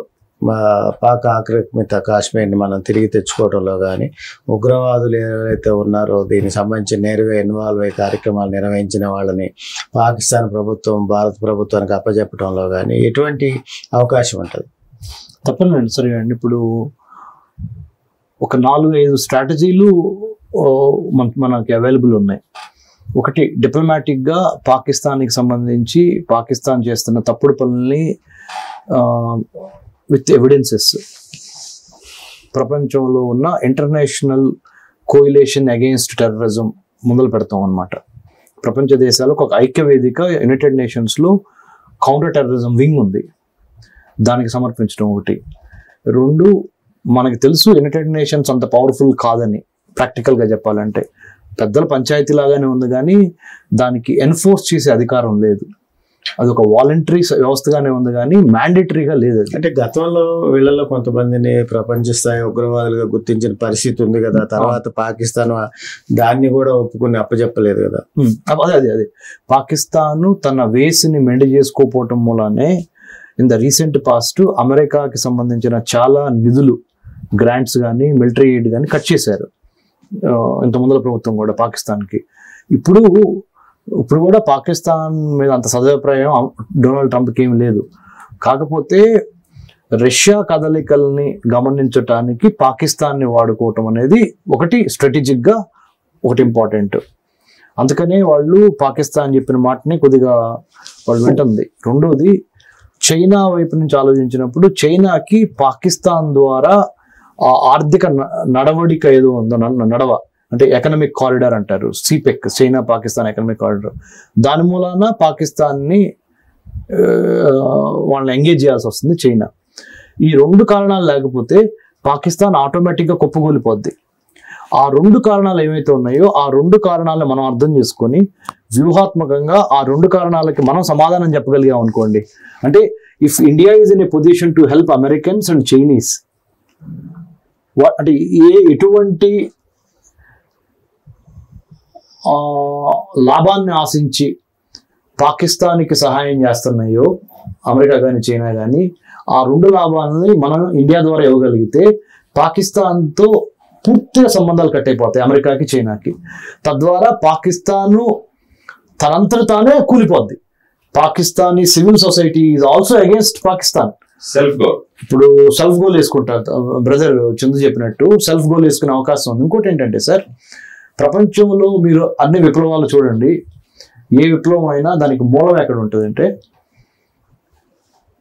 Speaker 1: పాక్ ఆక్రమిత కాశ్మీర్ని మనం తిరిగి తెచ్చుకోవడంలో కానీ, ఉగ్రవాదులు ఎవరైతే ఉన్నారో దీనికి సంబంధించి నేరుగా ఇన్వాల్వ్ అయ్యే కార్యక్రమాలు నిర్వహించిన వాళ్ళని పాకిస్తాన్ ప్రభుత్వం భారత ప్రభుత్వానికి అప్పచెప్పడంలో కానీ ఎటువంటి అవకాశం ఉంటుంది?
Speaker 2: తప్పనండి. సరే అండి, ఇప్పుడు ఒక 4-5 స్ట్రాటజీలు మనకి అవైలబుల్ ఉన్నాయి. ఒకటి, డిప్లొమాటిక్గా పాకిస్తాన్కి సంబంధించి పాకిస్తాన్ చేస్తున్న తప్పుడు పనుల్ని విత్ ఎవిడెన్సెస్ ప్రపంచంలో ఉన్న ఇంటర్నేషనల్ కోయిలేషన్ అగెయిన్స్ట్ టెర్రరిజం మొదలు పెడతాం అన్నమాట. ప్రపంచ దేశాలకు ఒక ఐక్య వేదిక యునైటెడ్ నేషన్స్లో కౌంటర్ టెర్రరిజం వింగ్ ఉంది, దానికి సమర్పించడం ఒకటి. 2, మనకి తెలుసు యునైటెడ్ నేషన్స్ అంత పవర్ఫుల్ కాదని, ప్రాక్టికల్గా చెప్పాలంటే పెద్దల పంచాయతీ లాగానే ఉంది కానీ దానికి ఎన్ఫోర్స్ చేసే అధికారం లేదు. అది ఒక వాలంటరీ వ్యవస్థగానే ఉంది కానీ మ్యాండేటరీగా లేదు.
Speaker 1: అంటే గతంలో వీళ్ళలో కొంతమందిని ప్రపంచ స్థాయి ఉగ్రవాదులుగా గుర్తించిన పరిస్థితి ఉంది కదా, తర్వాత పాకిస్తాన్ దాన్ని కూడా ఒప్పుకుని అప్పచెప్పలేదు కదా.
Speaker 2: అదే పాకిస్తాన్ తన వేసిని మెండి చేసుకోపోవటం మూలానే ఇన్ ద రీసెంట్ పాస్ట్ అమెరికాకి సంబంధించిన చాలా నిధులు, గ్రాంట్స్ కానీ మిలిటరీ ఎయిడ్ కానీ కట్ చేశారు ఇంత ముందర ప్రభుత్వం కూడా పాకిస్తాన్కి. ఇప్పుడు కూడా పాకిస్తాన్ మీద అంత సదభిప్రాయం డొనాల్డ్ ట్రంప్కి ఏం లేదు. కాకపోతే రష్యా కదలికల్ని గమనించటానికి పాకిస్తాన్ని వాడుకోవటం అనేది ఒకటి స్ట్రాటజిక్గా ఒకటి ఇంపార్టెంట్. అందుకనే వాళ్ళు పాకిస్తాన్ చెప్పిన మాటని కొద్దిగా వాళ్ళు వింటుంది. రెండోది, చైనా వైపు నుంచి ఆలోచించినప్పుడు చైనాకి పాకిస్తాన్ ద్వారా ఆర్థిక నడవడిక ఏదో ఉందో అంటే ఎకనామిక్ కారిడార్ అంటారు, సిపెక్, చైనా పాకిస్తాన్ ఎకనామిక్ కారిడార్. దాని మూలాన పాకిస్తాన్ని వాళ్ళని ఎంగేజ్ చేయాల్సి వస్తుంది చైనా. ఈ 2 కారణాలు లేకపోతే పాకిస్తాన్ ఆటోమేటిక్గా కుప్పకూలిపోద్ది. ఆ 2 కారణాలు ఏవైతే ఉన్నాయో ఆ 2 కారణాలను మనం అర్థం చేసుకొని వ్యూహాత్మకంగా ఆ 2 కారణాలకి మనం సమాధానం చెప్పగలిగాం అనుకోండి, అంటే if India is in a position to help Americans and Chinese, అంటే ఎటువంటి లాభాన్ని ఆశించి పాకిస్తాన్కి సహాయం చేస్తున్నాయో అమెరికా కానీ చైనా కానీ, ఆ 2 లాభాలని మనం ఇండియా ద్వారా ఇవ్వగలిగితే పాకిస్తాన్తో పూర్తిగా సంబంధాలు కట్ అయిపోతాయి అమెరికాకి చైనాకి. తద్వారా పాకిస్తాను తనంతట తానే కూలిపోద్ది. Pakistani civil society is also against Pakistan. ఇప్పుడు సెల్ఫ్ గోల్ వేసుకుంటారు, బ్రదర్ చందు చెప్పినట్టు సెల్ఫ్ గోల్ వేసుకునే అవకాశం ఉంది. ఇంకోటి ఏంటంటే సార్, ప్రపంచంలో మీరు అన్ని విప్లవాలు చూడండి, ఏ విప్లవం అయినా దానికి మూలం ఎక్కడ ఉంటుందంటే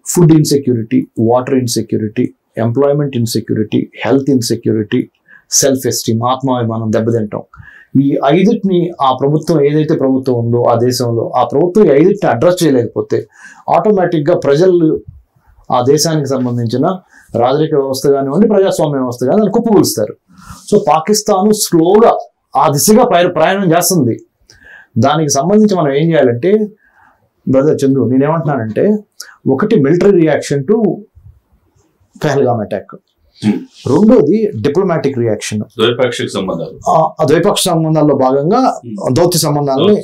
Speaker 2: food insecurity, water insecurity, employment insecurity, health insecurity, self esteem, ఆత్మాభిమానం దెబ్బతింటాం. ఈ 5టిని ఆ ప్రభుత్వం ఏదైతే ప్రభుత్వం ఉందో ఆ దేశంలో ఆ ప్రభుత్వం ఈ 5టిని అడ్రస్ చేయలేకపోతే ఆటోమేటిక్గా ప్రజలు ఆ దేశానికి సంబంధించిన రాజరిక వ్యవస్థ కానివ్వండి, ప్రజాస్వామ్య వ్యవస్థ కానీ దాన్ని కుప్పగొలుస్తారు. సో పాకిస్తాను స్లోగా ఆ దిశగా ప్రయాణం చేస్తుంది. దానికి సంబంధించి మనం ఏం చేయాలంటే, బ్రదర్ చందు నేనేమంటున్నానంటే, ఒకటి military reaction to Pahalgam attack, రెండోది డిప్లొమాటిక్ రియాక్షన్, ద్వైపాక్షిక సంబంధాల్లో భాగంగా దౌత్య సంబంధాలని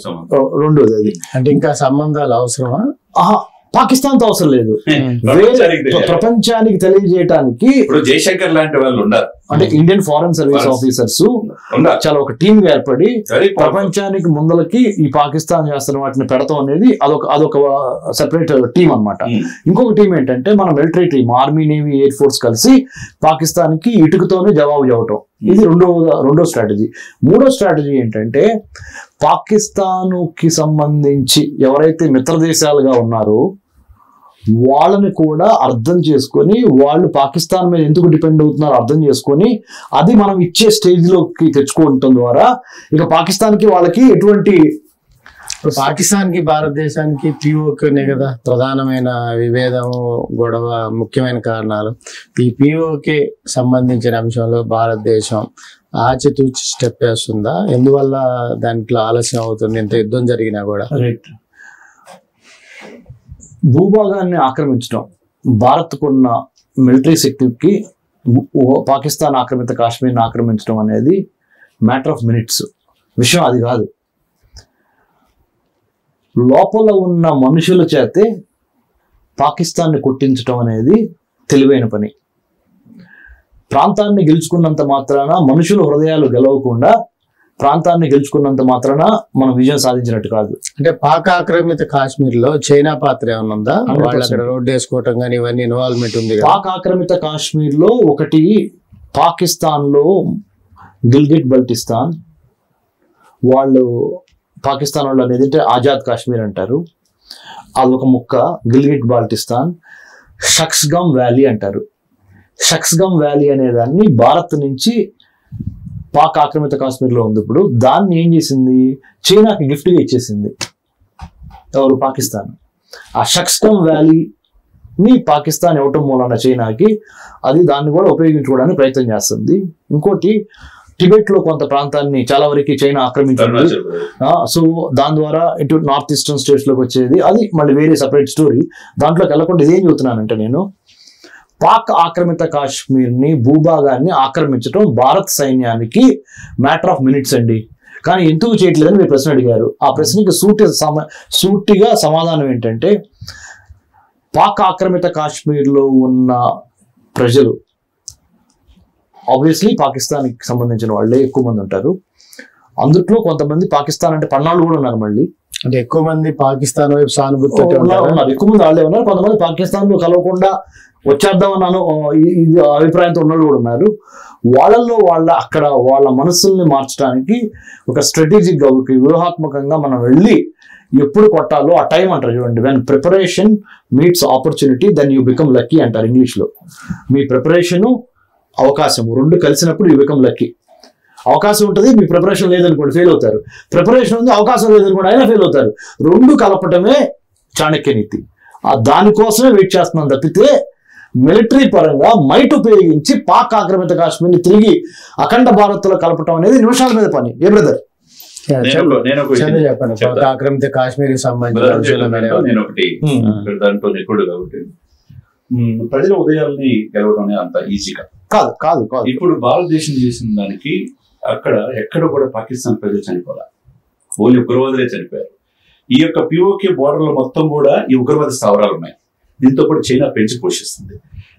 Speaker 2: రెండోది. అది
Speaker 1: అంటే ఇంకా సంబంధాలు అవసరమా?
Speaker 2: పాకిస్తాన్తో అవసరం లేదు, ప్రపంచానికి తెలియజేయడానికి
Speaker 3: జయశంకర్ లాంటి వాళ్ళు ఉన్నారు,
Speaker 2: అంటే ఇండియన్ ఫారెన్ సర్వీస్ ఆఫీసర్స్ చాలా ఒక టీమ్ గా ఏర్పడి ప్రపంచానికి ముందలకి ఈ పాకిస్తాన్ చేస్తున్న వాటిని పెడతాం అనేది అదొక సెపరేట్ టీం అన్నమాట. ఇంకొక టీం ఏంటంటే మన military team, army, navy, air force కలిసి పాకిస్తాన్ కి ఇటుకతోనే జవాబు చెప్పటం. ఇది రెండో స్ట్రాటజీ. మూడో స్ట్రాటజీ ఏంటంటే పాకిస్తాన్కి సంబంధించి ఎవరైతే మిత్ర దేశాలుగా ఉన్నారో వాళ్ళని కూడా అర్థం చేసుకొని, వాళ్ళు పాకిస్తాన్ మీద ఎందుకు డిపెండ్ అవుతున్నారో అర్థం చేసుకొని అది మనం ఇచ్చే స్టేజ్లోకి తెచ్చుకోవటం ద్వారా ఇక పాకిస్తాన్కి వాళ్ళకి ఎటువంటి,
Speaker 1: పాకిస్తాన్కి భారతదేశానికి పిఓకేనే కదా ప్రధానమైన విభేదం, గొడవ, ముఖ్యమైన కారణాలు. ఈ పిఓకే సంబంధించిన అంశంలో భారతదేశం ఆచితూచి స్టెప్ వేస్తుందా? ఎందువల్ల దాంట్లో ఆలస్యం అవుతుంది ఇంత యుద్ధం జరిగినా కూడా?
Speaker 2: భూభాగాన్ని ఆక్రమించడం, భారత్కున్న మిలిటరీ శక్తికి పాకిస్తాన్ ఆక్రమిత కాశ్మీర్ని ఆక్రమించడం అనేది మ్యాటర్ ఆఫ్ మినిట్స్ విషయం. అది కాదు, లోపల ఉన్న మనుషుల చేతే పాకిస్తాన్ని కొట్టించడం అనేది తెలివైన పని. ప్రాంతాన్ని గెలుచుకున్నంత మాత్రాన, మనుషుల హృదయాలు గెలవకుండా ప్రాంతాన్ని గెలుచుకున్నంత మాత్రాన మనం విజయం సాధించినట్టు కాదు.
Speaker 1: అంటే పాక్ ఆక్రమిత కాశ్మీర్ లో చైనా పాత్ర ఏమైనా ఉందా? వాళ్ళు అక్కడ రోడ్డు వేసుకోవటం కానీ ఇవన్నీ ఇన్వాల్వ్మెంట్ ఉంది.
Speaker 2: పాక్ ఆక్రమిత కాశ్మీర్ లో ఒకటి, పాకిస్తాన్ లో గిల్గిట్ బల్టిస్తాన్, వాళ్ళు పాకిస్తాన్ వాళ్ళు అనేది అంటే ఆజాద్ కాశ్మీర్ అంటారు, అదొక ముక్క. గిల్గిట్ బాల్టిస్తాన్, షక్స్గమ్ వ్యాలీ అంటారు. షక్స్గమ్ వ్యాలీ అనేదాన్ని భారత్ నుంచి పాక్ ఆక్రమిత కాశ్మీర్లో ఉంది. ఇప్పుడు దాన్ని ఏం చేసింది, చైనాకి గిఫ్ట్గా ఇచ్చేసింది ఎవరు? పాకిస్తాన్. ఆ షక్స్గమ్ వ్యాలీని పాకిస్తాన్ ఇవ్వటం మూలన చైనాకి అది దాన్ని కూడా ఉపయోగించుకోవడానికి ప్రయత్నం చేస్తుంది. ఇంకోటి, టిబెట్ లో కొంత ప్రాంతాన్ని చాలా వరకు చైనా ఆక్రమించింది. సో దాని ద్వారా ఇటు నార్త్ ఈస్టర్న్ స్టేట్స్ లోకి వచ్చేది, అది మళ్ళీ వేరే సపరేట్ స్టోరీ. దాంట్లోకి వెళ్ళకుండా ఇదేం చెబుతున్నానంటే, నేను పాక్ ఆక్రమిత కాశ్మీర్ ని, భూభాగాన్ని ఆక్రమించడం భారత్ సైన్యానికి మ్యాటర్ ఆఫ్ మినిట్స్ అండి. కానీ ఎందుకు చేయట్లేదని మీరు ప్రశ్న అడిగారు. ఆ ప్రశ్నకి సూటిగా సమాధానం ఏంటంటే, పాక్ ఆక్రమిత కాశ్మీర్లో ఉన్న ప్రజలు ఆబ్వియస్లీ పాకిస్తాన్కి సంబంధించిన వాళ్ళే ఎక్కువ మంది ఉంటారు. అందుట్లో కొంతమంది పాకిస్తాన్ అంటే పన్నాళ్ళు కూడా ఉన్నారు. మళ్ళీ
Speaker 1: అంటే ఎక్కువ మంది పాకిస్తాన్ వైపు సానుభూతి
Speaker 2: ఉన్నారు, ఎక్కువ మంది వాళ్ళే ఉన్నారు. కొంతమంది పాకిస్తాన్ లో కలవకుండా వచ్చేద్దామన్నాను ఇది అభిప్రాయంతో ఉన్నవాళ్ళు కూడా ఉన్నారు. వాళ్ళల్లో అక్కడ వాళ్ళ మనసుల్ని మార్చడానికి ఒక స్ట్రాటజిక్ గా, ఒక వ్యూహాత్మకంగా మనం వెళ్ళి ఎప్పుడు కొట్టాలో ఆ టైం అంటారు చూడండి. When preparation meets opportunity then you become lucky అంటారు ఇంగ్లీష్ లో. మీ ప్రిపరేషను అవకాశం రెండు కలిసినప్పుడు యూ బికమ్ లక్కీ. అవకాశం ఉంటుంది, మీ ప్రిపరేషన్ లేదనుకోండి ఫెయిల్ అవుతారు, ప్రిపరేషన్ ఉంది అవకాశం లేదనుకోండి అయినా ఫెయిల్ అవుతారు. రెండు కలపటమే చాణక్య నీతి. దానికోసమే వెయిట్ చేస్తున్నాం తప్పితే మిలిటరీ పరంగా మైట్ ఉపయోగించి పాక్ ఆక్రమిత కాశ్మీర్ని తిరిగి అఖండ భారత్లో కలపటం అనేది నిమిషాల మీద పని. ఏ బ్రదర్?
Speaker 1: చెప్పండి. ఆక్రమిత కాశ్మీర్
Speaker 3: నేను ఒకటి దాంట్లో నిపుణుడు కాబట్టి ప్రజల ఉదయాల్ని గెలవడం అంత ఈజీగా
Speaker 2: కాదు కాదు కాదు.
Speaker 3: ఇప్పుడు భారతదేశం చేసిన దానికి అక్కడ ఎక్కడ కూడా పాకిస్తాన్ ప్రజలు చనిపోలే, ఓన్లీ ఉగ్రవాదులే చనిపోయారు. ఈ యొక్క పిఓకే బోర్డర్ లో మొత్తం కూడా ఈ ఉగ్రవాద స్థావరాలు ఉన్నాయి. దీంతో పాటు చైనా పెంచి పోషిస్తుంది.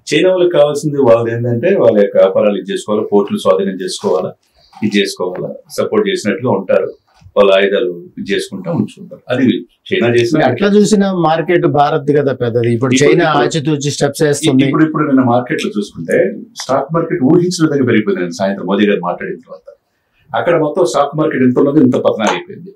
Speaker 3: చైనా వాళ్ళకి కావాల్సింది వాళ్ళు ఏంటంటే వాళ్ళ యొక్క వ్యాపారాలు ఇది చేసుకోవాలా, పోర్టులు స్వాధీనం చేసుకోవాలా, ఇది చేసుకోవాలా, సపోర్ట్ చేసినట్టుగా ఉంటారు. వాళ్ళ ఆయుధాలు ఇది చేసుకుంటా ఉంచుకుంటారు. అది చైనా చేసిన
Speaker 1: అట్లా చూసిన మార్కెట్ భారత్ కదా పెద్దది. ఇప్పుడు చైనా ఆచితూచి స్టెప్స్ వేస్తుంది.
Speaker 3: ఇప్పుడు నిన్న మార్కెట్ లో చూసుకుంటే స్టాక్ మార్కెట్ ఊహించిన విధంగా పెరిగిపోయింది. సాయంత్రం మోదీ గారు మాట్లాడిన తర్వాత అక్కడ మొత్తం స్టాక్ మార్కెట్ ఎంత ఉన్నది ఇంత పతనాలు అయిపోయింది.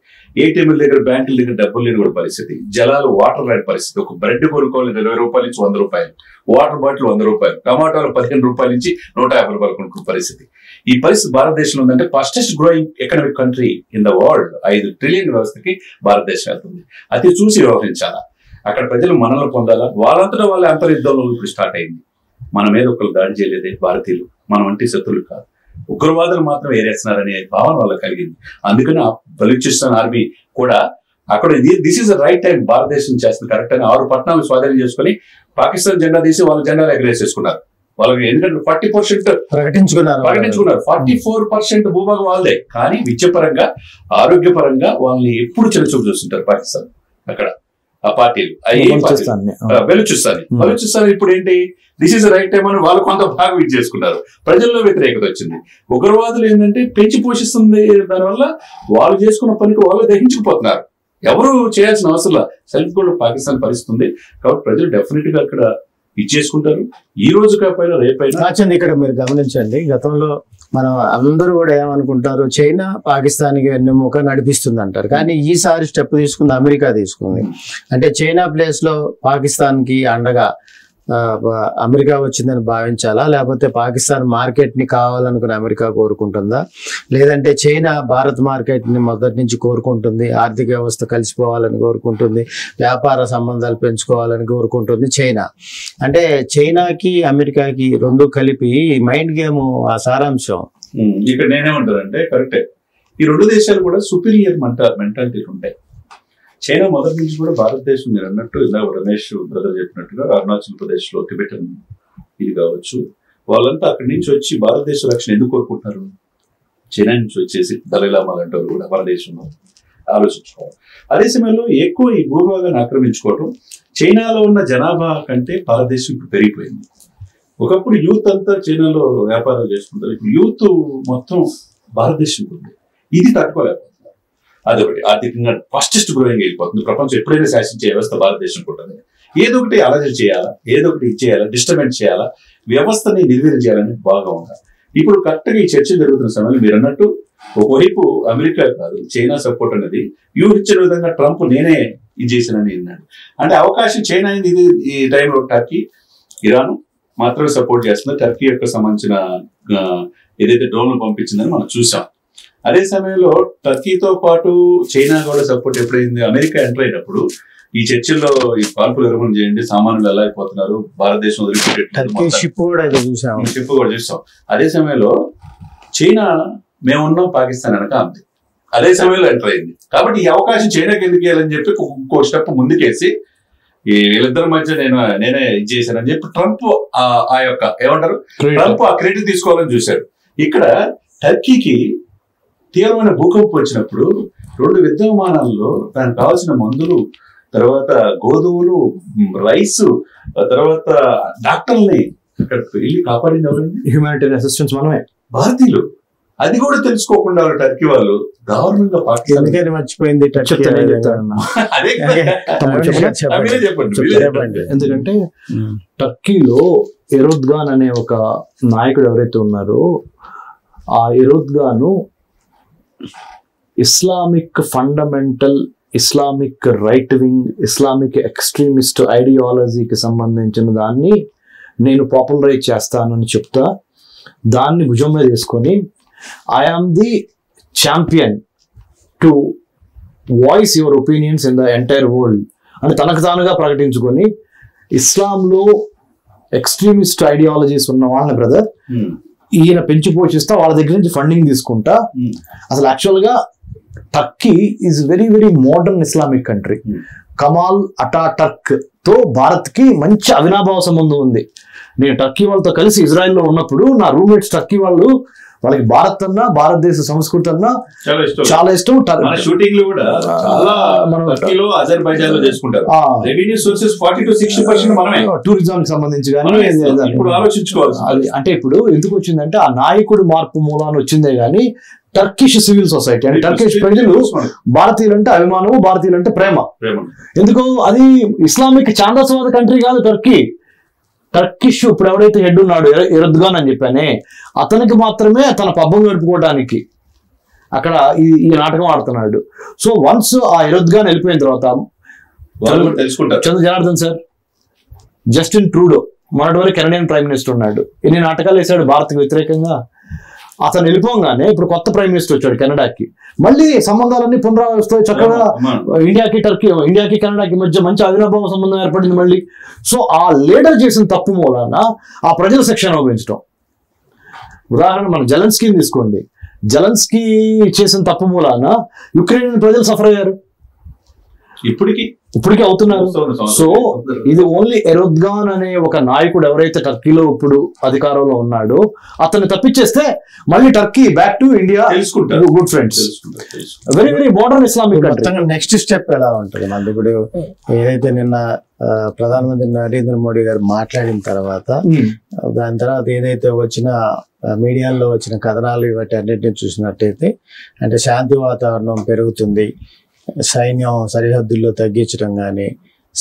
Speaker 3: ఏటీఎంల దగ్గర బ్యాంకుల దగ్గర డబ్బులు లేని కూడా పరిస్థితి, జలాలు వాటర్ లేని పరిస్థితి. ఒక బ్రెడ్ కొనుక్కోవాలి 20 రూపాయల నుంచి 100 రూపాయలు, వాటర్ బాటిల్ 100 రూపాయలు, టమాటాలు 15 రూపాయల నుంచి 150 రూపాయలు కొనుక్కునే పరిస్థితి. ఈ పరిస్థితి భారతదేశంలో ఉందంటే fastest growing economic country in the world. 5 trillion వ్యవస్థకి భారతదేశం వెళ్తుంది. అది చూసి వ్యవహరించాలా. అక్కడ ప్రజలు మనల్ని పొందాలా. వాళ్ళంతటా వాళ్ళ అంతర్యుద్ధంలో ఇప్పుడు స్టార్ట్ అయింది. మన మీద ఒకరు దాడి చేయలేదే భారతీయులు, మనం వంటి శత్రువులు కాదు, ఉగ్రవాదులు మాత్రం ఏరేస్తున్నారనే భావన వాళ్ళకి కలిగింది. అందుకని బలూచిస్తాన్ ఆర్మీ కూడా అక్కడ this is the right time, భారతదేశం చేస్తుంది కరెక్ట్ అని 6 పట్టణాలు స్వాధీనం చేసుకుని పాకిస్తాన్ జెండా తీసి వాళ్ళ జెండాలు ఎగరేసేసుకున్నారు. వాళ్ళకి ఎందుకంటే 40% ప్రకటించుకున్నారు. 44% భూభాగం వాళ్ళదే. కానీ విద్యపరంగా ఆరోగ్యపరంగా వాళ్ళని ఎప్పుడు చిన్నచూపు చూస్తుంటారు పాకిస్తాన్. అక్కడ ఆ పార్టీలు బలూచిస్తాన్ ఇప్పుడు ఏంటి, దిస్ ఈస్ రైట్ టైం అని వాళ్ళు కొంత భాగం ఇది చేసుకున్నారు. ప్రజల్లో వ్యతిరేకత వచ్చింది. ఉగ్రవాదులు ఏంటంటే పెంచి పోషిస్తుంది. దానివల్ల వాళ్ళు చేసుకున్న పనికి వాళ్ళు దహించుకుపోతున్నారు. ఎవరు చేయాల్సిన అవసరం సెల్ఫ్ కూడా పాకిస్తాన్ పరిస్థితుంది. కాబట్టి ప్రజలు డెఫినెట్ గా అక్కడ ఇచ్చేసుకుంటారు. ఈ రోజు కాకపోయినా రేపైనా.
Speaker 1: ఇక్కడ మీరు గమనించండి, గతంలో మనం అందరూ కూడా ఏమనుకుంటారు, చైనా పాకిస్తాన్కి వెన్నెముక నడిపిస్తుంది అంటారు. కానీ ఈసారి స్టెప్ తీసుకుంది అమెరికా తీసుకుంది. అంటే చైనా ప్లేస్ లో పాకిస్తాన్ కి అండగా అమెరికా వచ్చిందని భావించాలా, లేకపోతే పాకిస్తాన్ మార్కెట్ ని కావాలనుకుని అమెరికా కోరుకుంటుందా, లేదంటే చైనా భారత్ మార్కెట్ ని మొదటి నుంచి కోరుకుంటుంది, ఆర్థిక వ్యవస్థ కలిసిపోవాలని కోరుకుంటుంది, వ్యాపార సంబంధాలు పెంచుకోవాలని కోరుకుంటుంది చైనా. అంటే చైనాకి అమెరికాకి రెండు కలిపి మైండ్ గేమ్ ఆ సారాంశం.
Speaker 3: ఇక్కడ నేనేమంటానంటే కరెక్టే, ఈ రెండు దేశాలు కూడా సుపీరియర్ మెంటాలిటీ ఉంటాయి. చైనా మొదటి నుంచి కూడా భారతదేశం మీరు అన్నట్టు ఇందాక రమేష్ బ్రదర్ చెప్పినట్టుగా అరుణాచల్ ప్రదేశ్ లో టిబెటన్ ఇది కావచ్చు, వాళ్ళంతా అక్కడి నుంచి వచ్చి భారతదేశ రక్షణ ఎందుకు కోరుకుంటున్నారు? చైనా నుంచి వచ్చేసి దళైలామా లాంటి వాళ్ళు కూడా మన దేశంలో ఆలోచించుకోవాలి. అదే సమయంలో ఎక్కువ ఈ భూభాగాన్ని ఆక్రమించుకోవడం, చైనాలో ఉన్న జనాభా కంటే భారతదేశం ఇప్పుడు పెరిగిపోయింది. ఒకప్పుడు యూత్ అంతా చైనాలో వ్యాపారాలు చేసుకుంటారు. ఇప్పుడు యూత్ మొత్తం భారతదేశం ఉంది. ఇది తట్టుకోలేకపోతుంది. అదొకటి ఆర్థికంగా ఫాస్టెస్ట్ గ్రోయింగ్ వెళ్ళిపోతుంది. ప్రపంచం ఎప్పుడైనా శాసించే వ్యవస్థ భారతదేశం ఉంటుంది. ఏదో ఒకటి అలర్జీ చేయాలా, ఏదో ఒకటి ఇచ్చేయాలా, డిస్టర్బెన్స్ చేయాలా, వ్యవస్థని నిర్వీర్యం చేయాలని బాగా ఉండాలి. ఇప్పుడు కరెక్ట్ గా ఈ చర్చ జరుగుతున్న సమయంలో మీరు అన్నట్టు ఒకవైపు అమెరికా కాదు చైనా సపోర్ట్ అనేది యూహించిన విధంగా ట్రంప్ నేనే ఇది చేశానని అన్నాడు. అంటే అవకాశం చైనా ఇది ఈ టైంలో టర్కీ, ఇరాన్ మాత్రమే సపోర్ట్ చేస్తుంది. టర్కీ యొక్క సంబంధించిన ఏదైతే డ్రోన్లు పంపించిందని మనం చూసాం. అదే సమయంలో టర్కీతో పాటు చైనా కూడా సపోర్ట్ ఎప్పుడైంది, అమెరికా ఎంటర్ అయినప్పుడు ఈ చర్చల్లో ఈ కాల్పులు విరమణ చేయండి, సామాన్యులు ఎలా అయిపోతున్నారు, భారతదేశం వదిలిపెట్టేట్టు షిప్ కూడా చూసాం. అదే సమయంలో చైనా మేమున్నాం పాకిస్తాన్ అనక అంది. అదే సమయంలో ఎంటర్ అయింది. కాబట్టి ఈ అవకాశం చైనాకి ఎందుకు ఇవ్వాలని చెప్పి ఇంకో స్టెప్ ముందుకేసి ఈ వీళ్ళిద్దరి మధ్య నేనే ఇది చేశానని చెప్పి ట్రంప్ ఆ యొక్క ఏమంటారు ట్రంప్ ఆ క్రెడిట్ తీసుకోవాలని చూశాడు. ఇక్కడ టర్కీకి తీవ్రమైన భూకంపం వచ్చినప్పుడు 2 యుద్ధ విమానాల్లో దానికి కావాల్సిన మందులు, తర్వాత గోధుమలు, రైస్, తర్వాత డాక్టర్ని అక్కడ వెళ్ళి కాపాడింది ఎవరండి?
Speaker 2: హ్యూమానిటేరియన్ అసిస్టెన్స్ మనమే,
Speaker 3: భారతీయులు. అది కూడా తెలుసుకోకుండా టర్కీ వాళ్ళు దారుణంగా
Speaker 1: పాకిస్తాన్ మర్చిపోయింది.
Speaker 2: చెప్పండి. ఎందుకంటే టర్కీలో ఎరోద్గాన్ అనే ఒక నాయకుడు ఎవరైతే ఉన్నారో ఆ Erdogan Islamic fundamental, Islamic right wing, Islamic extremist ఐడియాలజీకి సంబంధించిన దాన్ని నేను పాపులరైజ్ చేస్తానని చెప్తా, దాన్ని భుజం మీద వేసుకొని I am the champion to voice your opinions in the entire world అని తనకు తానుగా ప్రకటించుకొని ఇస్లాంలో ఎక్స్ట్రీమిస్ట్ ఐడియాలజీస్ ఉన్న వాళ్ళని బ్రదర్ ఈయన పెంచి పోషిస్తా వాళ్ళ దగ్గర నుంచి ఫండింగ్ తీసుకుంటా. అసలు యాక్చువల్గా Turkey is very very modern Islamic country. Kemal Ataturk తో భారత్ కి మంచి అవినాభావ సంబంధం ఉంది. నేను టర్కీ వాళ్ళతో కలిసి ఇజ్రాయెల్లో ఉన్నప్పుడు నా రూమ్మేట్స్ టర్కీ వాళ్ళకి భారత్ అన్నా భారతదేశ సంస్కృతి అన్నా చాలా ఇష్టం.
Speaker 3: షూటింగ్ లో కూడా
Speaker 2: టూరిజం కి సంబంధించి కానీ అంటే ఇప్పుడు ఎందుకు వచ్చిందంటే ఆ నాయకుడు మార్పు మూలాన వచ్చిందే గానీ టర్కిష్ సివిల్ సొసైటీ అంటే టర్కిష్ ప్రజలు భారతీయులంటే అభిమానము, భారతీయులంటే ప్రేమ. ఎందుకు అది ఇస్లామిక్ ఛాందసవాద కంట్రీ కాదు టర్కీ. టర్కిష్ ఇప్పుడు ఎవరైతే హెడ్ ఉన్నాడు ఎరద్గాన్ అని చెప్పానే అతనికి మాత్రమే తన పబ్బం గడుపుకోవడానికి అక్కడ ఈ నాటకం ఆడుతున్నాడు. సో వన్స్ ఆ ఎరద్గాన్ వెళ్ళిపోయిన తర్వాత చంద్ర జనార్దన్ సార్, జస్టిన్ ట్రూడో మొన్నటి వరకు కెనడియన్ ప్రైమ్ మినిస్టర్ ఉన్నాడు, ఎన్ని నాటకాలు వేశాడు భారత్కి వ్యతిరేకంగా. అతను వెళ్ళిపోగానే ఇప్పుడు కొత్త ప్రైమ్ మినిస్టర్ వచ్చాడు కెనడాకి, మళ్ళీ సంబంధాలన్నీ పునరావస్తాయి చక్కగా. ఇండియాకి కెనడాకి మధ్య మంచి అవినాభావ సంబంధం ఏర్పడింది మళ్ళీ. సో ఆ లీడర్ చేసిన తప్పు మూలాన ఆ ప్రజల శిక్షణ అనుభవించడం. ఉదాహరణ మన జెలెన్స్కీని తీసుకోండి, జెలెన్స్కీ చేసిన తప్పు మూలాన యుక్రెయిన్ ప్రజలు సఫర్ అయ్యారు, ఇప్పటికీ అవుతున్నారు. సో ఇది ఓన్లీ ఎరోద్గాన్ అనే ఒక నాయకుడు ఎవరైతే టర్కీలో ఇప్పుడు అధికారంలో ఉన్నాడో అతన్ని తప్పించేస్తే మళ్ళీ Turkey back to India good friends. Very very modern Islamic country.
Speaker 1: Next step ఎలా ఉంటుంది మళ్ళీ? ఇప్పుడు ఏదైతే నిన్న ప్రధానమంత్రి నరేంద్ర మోడీ గారు మాట్లాడిన తర్వాత దాని తర్వాత ఏదైతే వచ్చిన మీడియాలో వచ్చిన కథనాలు ఇవన్నీ అన్నింటినీ చూసినట్టయితే అంటే శాంతి వాతావరణం పెరుగుతుంది, సైన్యం సరిహద్దుల్లో తగ్గించడం కానీ,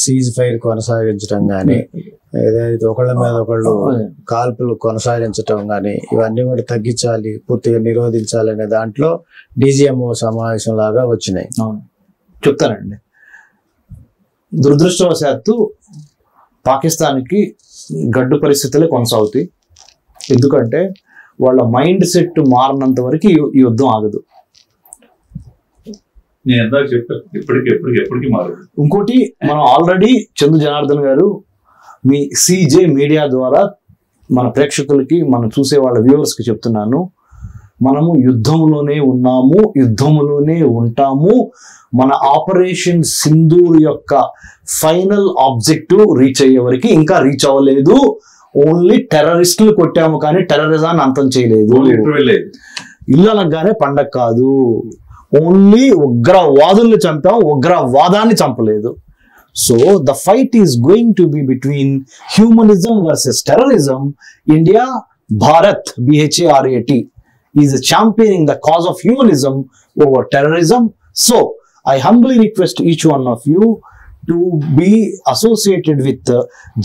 Speaker 1: సీజ్ ఫైర్ కొనసాగించడం కానీ, ఏదైతే ఒకళ్ళ మీద ఒకళ్ళు కాల్పులు కొనసాగించడం కానీ ఇవన్నీ కూడా తగ్గించాలి, పూర్తిగా నిరోధించాలి అనే దాంట్లో DGMO సమావేశం లాగా వచ్చినాయి.
Speaker 2: చెప్తానండి, దురదృష్టవశాత్తు పాకిస్తాన్కి గడ్డు పరిస్థితులే కొనసాగుతాయి. ఎందుకంటే వాళ్ళ మైండ్ సెట్ మారినంత వరకు ఈ యుద్ధం ఆగదు. ఇంకోటి మనం ఆల్రెడీ చందు జనార్దన్ గారు మీ CJ మీడియా ద్వారా మన ప్రేక్షకులకి, మనం చూసే వాళ్ళ వ్యూవర్స్కి చెప్తున్నాను, మనము యుద్ధంలోనే ఉన్నాము, యుద్ధంలోనే ఉంటాము. మన ఆపరేషన్ సింధూర్ యొక్క ఫైనల్ ఆబ్జెక్టివ్ రీచ్ అయ్యే వరకు ఇంకా రీచ్ అవ్వలేదు. ఓన్లీ టెర్రరిస్టులు కొట్టాము కానీ టెర్రరిజాన్ని అంతం చేయలేదు. ఇల్లు అనగానే పండగ కాదు, ఓన్లీ ఉగ్రవాదుల్ని చంపాం, ఉగ్రవాదాన్ని చంపలేదు. So the fight is going to be between humanism versus terrorism. India, Bharat BHARAT is championing the cause of humanism over terrorism. So I humbly request each one of you to be associated with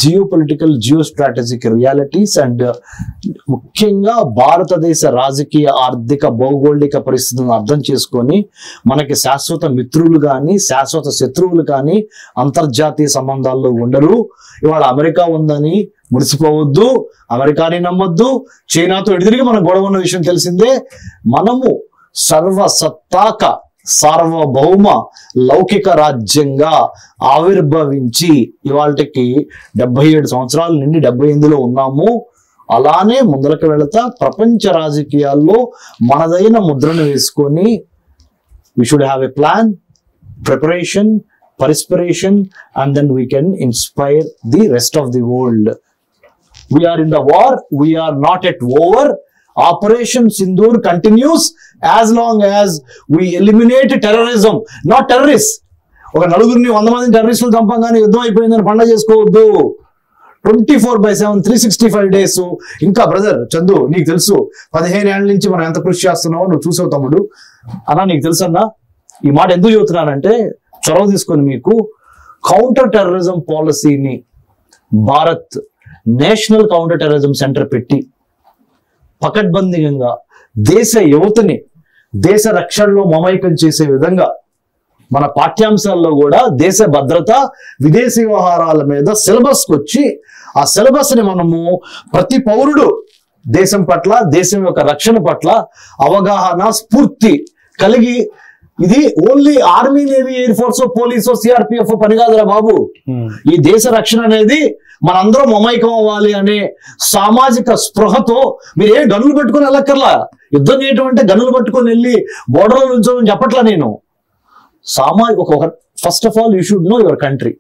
Speaker 2: geopolitical, geostrategic realities and ముఖ్యంగా భారతదేశ రాజకీయ, ఆర్థిక, భౌగోళిక పరిస్థితులను అర్థం చేసుకొని మనకి శాశ్వత మిత్రులు కానీ శాశ్వత శత్రువులు కానీ అంతర్జాతీయ సంబంధాల్లో ఉండరు. ఇవాళ అమెరికా ఉందని మురిసిపోవద్దు, అమెరికాని నమ్మొద్దు. చైనాతో ఎదురుగా మన గొడవ ఉన్న విషయం తెలిసిందే. మనము సర్వసత్తాక సార్వభౌమ లౌకిక రాజ్యంగా ఆవిర్భవించి ఇవాళకి 77 సంవత్సరాల నుండి 78లో ఉన్నాము. అలానే ముందరకు వెళతా ప్రపంచ రాజకీయాల్లో మనదైన ముద్రను వేసుకొని we should have a plan, preparation, perspiration, and then we can inspire the rest of the world. We are in the war, we are not yet over. Operation Sindoor continues as long as we eliminate terrorism, not terrorists. ఒక నలుగురిని 100 మంది టెర్రరిస్టులు చంపంగానే యుద్ధం అయిపోయిందని పండగ చేసుకోవద్దు. 24/7 365 days. ఇంకా brother Chandu, నీకు తెలుసు 15 ఏళ్ల నుంచి మనం ఎంత కృషి చేస్తున్నావో నువ్వు చూసావు తమ్ముడు. అన్నా నీకు తెలుసు అన్నా, ఈ మాట ఎందుకు చెబుతున్నానంటే చొరవ తీసుకొని మీకు కౌంటర్ టెర్రరిజం పాలసీని Bharat national counter terrorism centre పెట్టి పకడ్బందీగా దేశ యువతని దేశ రక్షణలో మమైకం చేసే విధంగా మన పాఠ్యాంశాల్లో కూడా దేశ భద్రత, విదేశీ వ్యవహారాల మీద సిలబస్కి వచ్చి ఆ సిలబస్ని మనము ప్రతి పౌరుడు దేశం పట్ల, దేశం యొక్క రక్షణ పట్ల అవగాహన, స్ఫూర్తి కలిగి, ఇది only army, navy, air force, police, CRPF పని కాదురా బాబు. ఈ దేశ రక్షణ అనేది మనందరం మమైకం అవ్వాలి అనే సామాజిక స్పృహతో మీరు ఏ గనులు పెట్టుకుని వెళ్ళక్కర్లా. యుద్ధం చేయటం అంటే గనులు పట్టుకొని వెళ్ళి బోర్డర్లో నుంచోని చెప్పట్లా నేను. First of all you should know your country,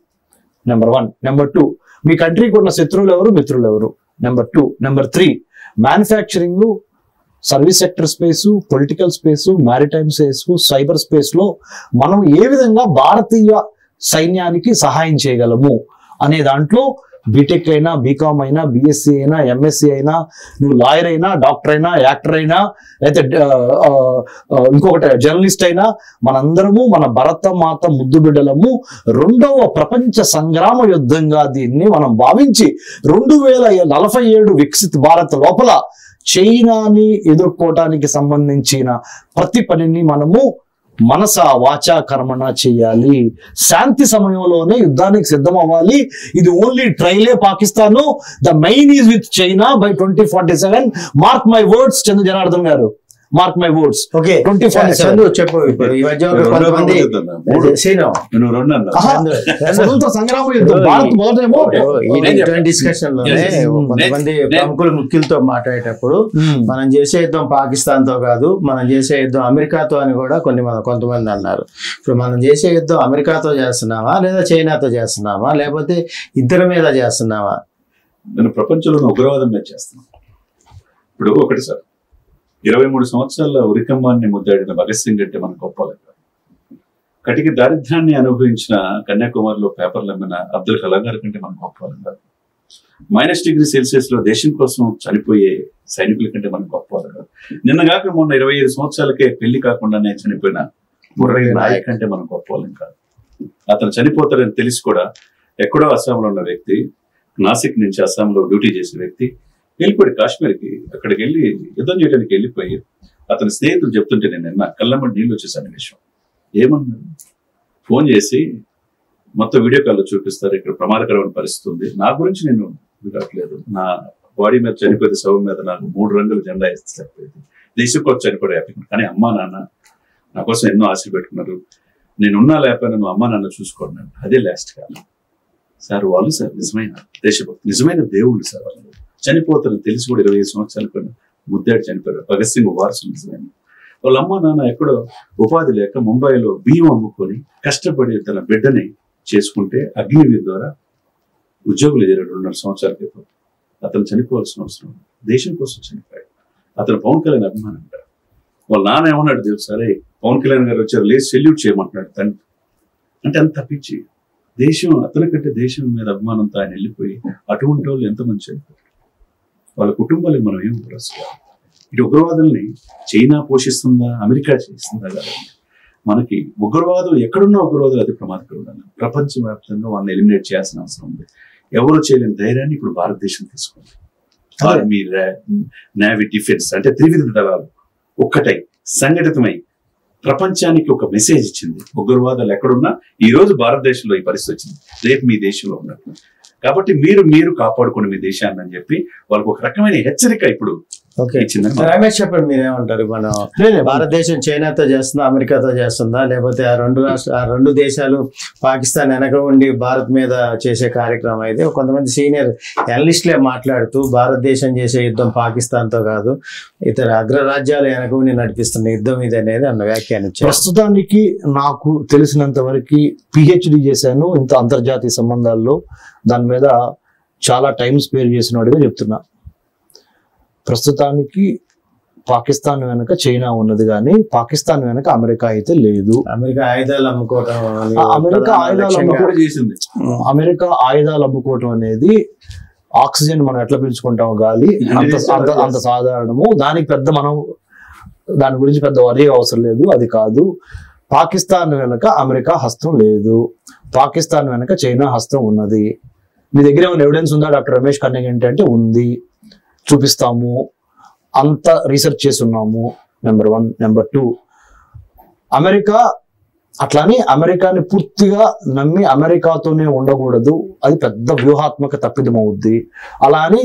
Speaker 2: number 1. Number 2, మీ కంట్రీకి ఉన్న శత్రువులు ఎవరు, మిత్రులు ఎవరు. Number 2. Number 3, manufacturing, service sector space, political space, maritime space, cyber space లో మనం ఏ విధంగా భారతీయ సైన్యానికి సహాయం చేయగలము అనే దాంట్లో బీటెక్ అయినా, బీకామ్ అయినా, బిఎస్సి అయినా, ఎంఎస్సి అయినా, నువ్వు లాయర్ అయినా, డాక్టర్ అయినా, యాక్టర్ అయినా, అయితే ఇంకొకటి జర్నలిస్ట్ అయినా, మనందరము మన భరతమాత ముద్దు బిడ్డలము. 2వ ప్రపంచ సంగ్రామ యుద్ధంగా దీన్ని మనం భావించి 2047 వికసిత్ భారత్ లోపల చైనాని ఎదుర్కోవటానికి సంబంధించిన ప్రతి పనిని మనము మనస వాచ కర్మణ చేయాలి. శాంతి సమయంలోనే యుద్ధానికి సిద్ధం అవ్వాలి. ఇది ఓన్లీ ట్రైలే Pakistan. The main is with China by 2047. Mark my words Chandra Janardhan garu, mark my words.
Speaker 1: Okay,
Speaker 2: 2047
Speaker 1: చెప్పు. ఇప్పుడు ఈ మధ్య కొంతమంది
Speaker 2: స్వతంత్ర సంగ్రామ యుద్ధం భారత్ మొదటేమో
Speaker 1: డిస్కషన్ లోనే కొంతమంది ప్రముఖులు ముఖ్యులతో మాట్లాడేటప్పుడు మనం చేసే యుద్ధం పాకిస్తాన్ తో కాదు, మనం చేసే యుద్ధం అమెరికాతో అని కూడా కొంతమంది అన్నారు. ఇప్పుడు మనం చేసే యుద్ధం అమెరికాతో చేస్తున్నామా, లేదా చైనాతో చేస్తున్నామా, లేకపోతే ఇద్దరి మీద చేస్తున్నామా?
Speaker 3: నేను ప్రపంచంలో ఉగ్రవాదం మీద చేస్తున్నాను. ఇప్పుడు ఒకటి సార్, 23 సంవత్సరాల ఉరికంబాన్ని ముద్దాడిన భగత్ సింగ్ అంటే మన గొప్ప లెక్క. కటికి దారిద్ర్యాన్ని అనుభవించిన కన్యాకుమారిలో పేపర్లు అమ్మిన అబ్దుల్ కలాం గారి కంటే మన గొప్ప లెక్క. -°C లో దేశం కోసం చనిపోయే సైనికుల కంటే మన గొప్ప లెక్క. నిన్నగాక మొన్న 25 సంవత్సరాలకే పెళ్లి కాకుండానే చనిపోయిన మురళీ నాయక్ కంటే మన గొప్ప లెక్క. అతను చనిపోతారని తెలిసి కూడా ఎక్కడో అస్సాంలో ఉన్న వ్యక్తి, నాసిక్ నుంచి అస్సాంలో డ్యూటీ చేసే వ్యక్తి వెళ్ళిపోయి కాశ్మీర్కి, అక్కడికి వెళ్ళి యుద్ధం చేయడానికి వెళ్ళిపోయి అతని స్నేహితులు చెప్తుంటే నేను నిన్న కళ్ళమ్మడి నీళ్ళు వచ్చేసాను. విషయం ఏమన్నాడు, ఫోన్ చేసి మొత్తం వీడియో కాల్లో చూపిస్తారు, ఇక్కడ ప్రమాదకరమైన పరిస్థితి ఉంది, నా గురించి నేను వినట్లేదు, నా బాడీ మీద చనిపోతే శవం మీద నాకు 3 రంగుల జెండా వేస్తే సరిపోయింది, దేశం కోసం చనిపోయే హ్యాపీ. కానీ అమ్మా నాన్న నా కోసం ఎన్నో ఆశలు పెట్టుకున్నారు, నేనున్నా లేకపోయినా నువ్వు అమ్మా నాన్న చూసుకోండి, అదే లాస్ట్ కాలం సార్. వాళ్ళు సార్ నిజమైన దేశభక్తి, నిజమైన దేవుళ్ళు సార్. వాళ్ళు చనిపోతారని తెలిసి కూడా 25 సంవత్సరాల పైన ముద్దాడి చనిపోయారు. భగత్ సింగ్ వారసులు నిజమైన. వాళ్ళ అమ్మ నాన్న ఎక్కడో ఉపాధి లేక ముంబైలో బియ్యం అమ్ముకొని కష్టపడి తన బిడ్డని చేసుకుంటే అగ్నివీర్ ద్వారా ఉద్యోగులు ఎదిరాడు 2.5 సంవత్సరాల క్రితం. అతను చనిపోవాల్సిన అవసరం, దేశం కోసం చనిపోయాడు. అతను పవన్ కళ్యాణ్ అభిమానం అంటారు. వాళ్ళ నాన్న ఏమన్నాడు తెలుసారే, పవన్ కళ్యాణ్ గారు వచ్చారు, లేదు సెల్యూట్ చేయమంటున్నాడు తండ్రి. అంటే అంత తప్పించి దేశం, అతని కంటే దేశం మీద అభిమానంతో ఆయన వెళ్ళిపోయి అటువంటి వాళ్ళు ఎంతమంది చనిపోయారు. వాళ్ళ కుటుంబాలకు మనం ఏం పురస్కారం. ఇటు ఉగ్రవాదుల్ని చైనా పోషిస్తుందా, అమెరికా చేస్తుందా కాదు. మనకి ఉగ్రవాదం ఎక్కడున్న ఉగ్రవాదులు అతి ప్రమాదకరం. ప్రపంచవ్యాప్తంగా వాళ్ళని ఎలిమినేట్ చేయాల్సిన అవసరం ఉంది. ఎవరు చేయలేని ధైర్యాన్ని ఇప్పుడు భారతదేశం తీసుకుంది. ఆర్మీ, నేవీ, డిఫెన్స్ అంటే త్రివిధ దళాలు ఒక్కటై సంఘటితమై ప్రపంచానికి ఒక మెసేజ్ ఇచ్చింది. ఉగ్రవాదాలు ఎక్కడున్నా ఈ రోజు భారతదేశంలో ఈ పరిస్థితి వచ్చింది, రేపు మీ దేశంలో ఉన్నట్టు. కాబట్టి మీరు కాపాడుకోండి మీ దేశాన్ని అని చెప్పి వాళ్ళకి ఒక రకమైన హెచ్చరిక ఇప్పుడు ఇచ్చిందని.
Speaker 1: రమేష్ చెప్పండి, మీరేమంటారు? మనం భారతదేశం చైనాతో చేస్తుందా, అమెరికాతో చేస్తుందా, లేకపోతే ఆ రెండు దేశాలు పాకిస్తాన్ వెనక ఉండి భారత్ మీద చేసే కార్యక్రమం అయితే కొంతమంది సీనియర్ అనలిస్టులే మాట్లాడుతూ భారతదేశం చేసే యుద్ధం పాకిస్తాన్తో కాదు, ఇతర అగ్రరాజ్యాలు వెనక ఉండి నడిపిస్తున్న యుద్ధం ఇది అనేది అన్న వ్యాఖ్యానించారు.
Speaker 2: ప్రస్తుతానికి నాకు తెలిసినంత వరకు PhD చేశాను ఇంత అంతర్జాతీయ సంబంధాల్లో, దాని మీద చాలా టైం స్పేర్ చేసినట్టుగా చెప్తున్నా. ప్రస్తుతానికి పాకిస్తాన్ వెనక చైనా ఉన్నది కానీ పాకిస్తాన్ వెనక అమెరికా అయితే లేదు.
Speaker 1: అమెరికా ఆయుధాలు అమ్ముకోవటం,
Speaker 2: అమెరికా ఆయుధాలు అమ్ముకోవటం అనేది ఆక్సిజన్ మనం ఎట్లా పీల్చుకుంటాం గాలి అంత సాధారణము. దానికి మనం దాని గురించి పెద్ద వరి అవసరం లేదు. అది కాదు, పాకిస్తాన్ వెనక అమెరికా హస్తం లేదు, పాకిస్తాన్ వెనక చైనా హస్తం ఉన్నది. మీ దగ్గర ఏమైనా ఎవిడెన్స్ ఉందా డాక్టర్ రమేష్ కన్నెగంటి అంటే ఉంది, చూపిస్తాము, అంత రీసెర్చ్ చేస్తున్నాము. నెంబర్ 1. నెంబర్ 2, అమెరికా అట్లానే అమెరికాని పూర్తిగా నమ్మి అమెరికాతోనే ఉండకూడదు, అది పెద్ద వ్యూహాత్మక తప్పిదం అవుద్ది. అలా అని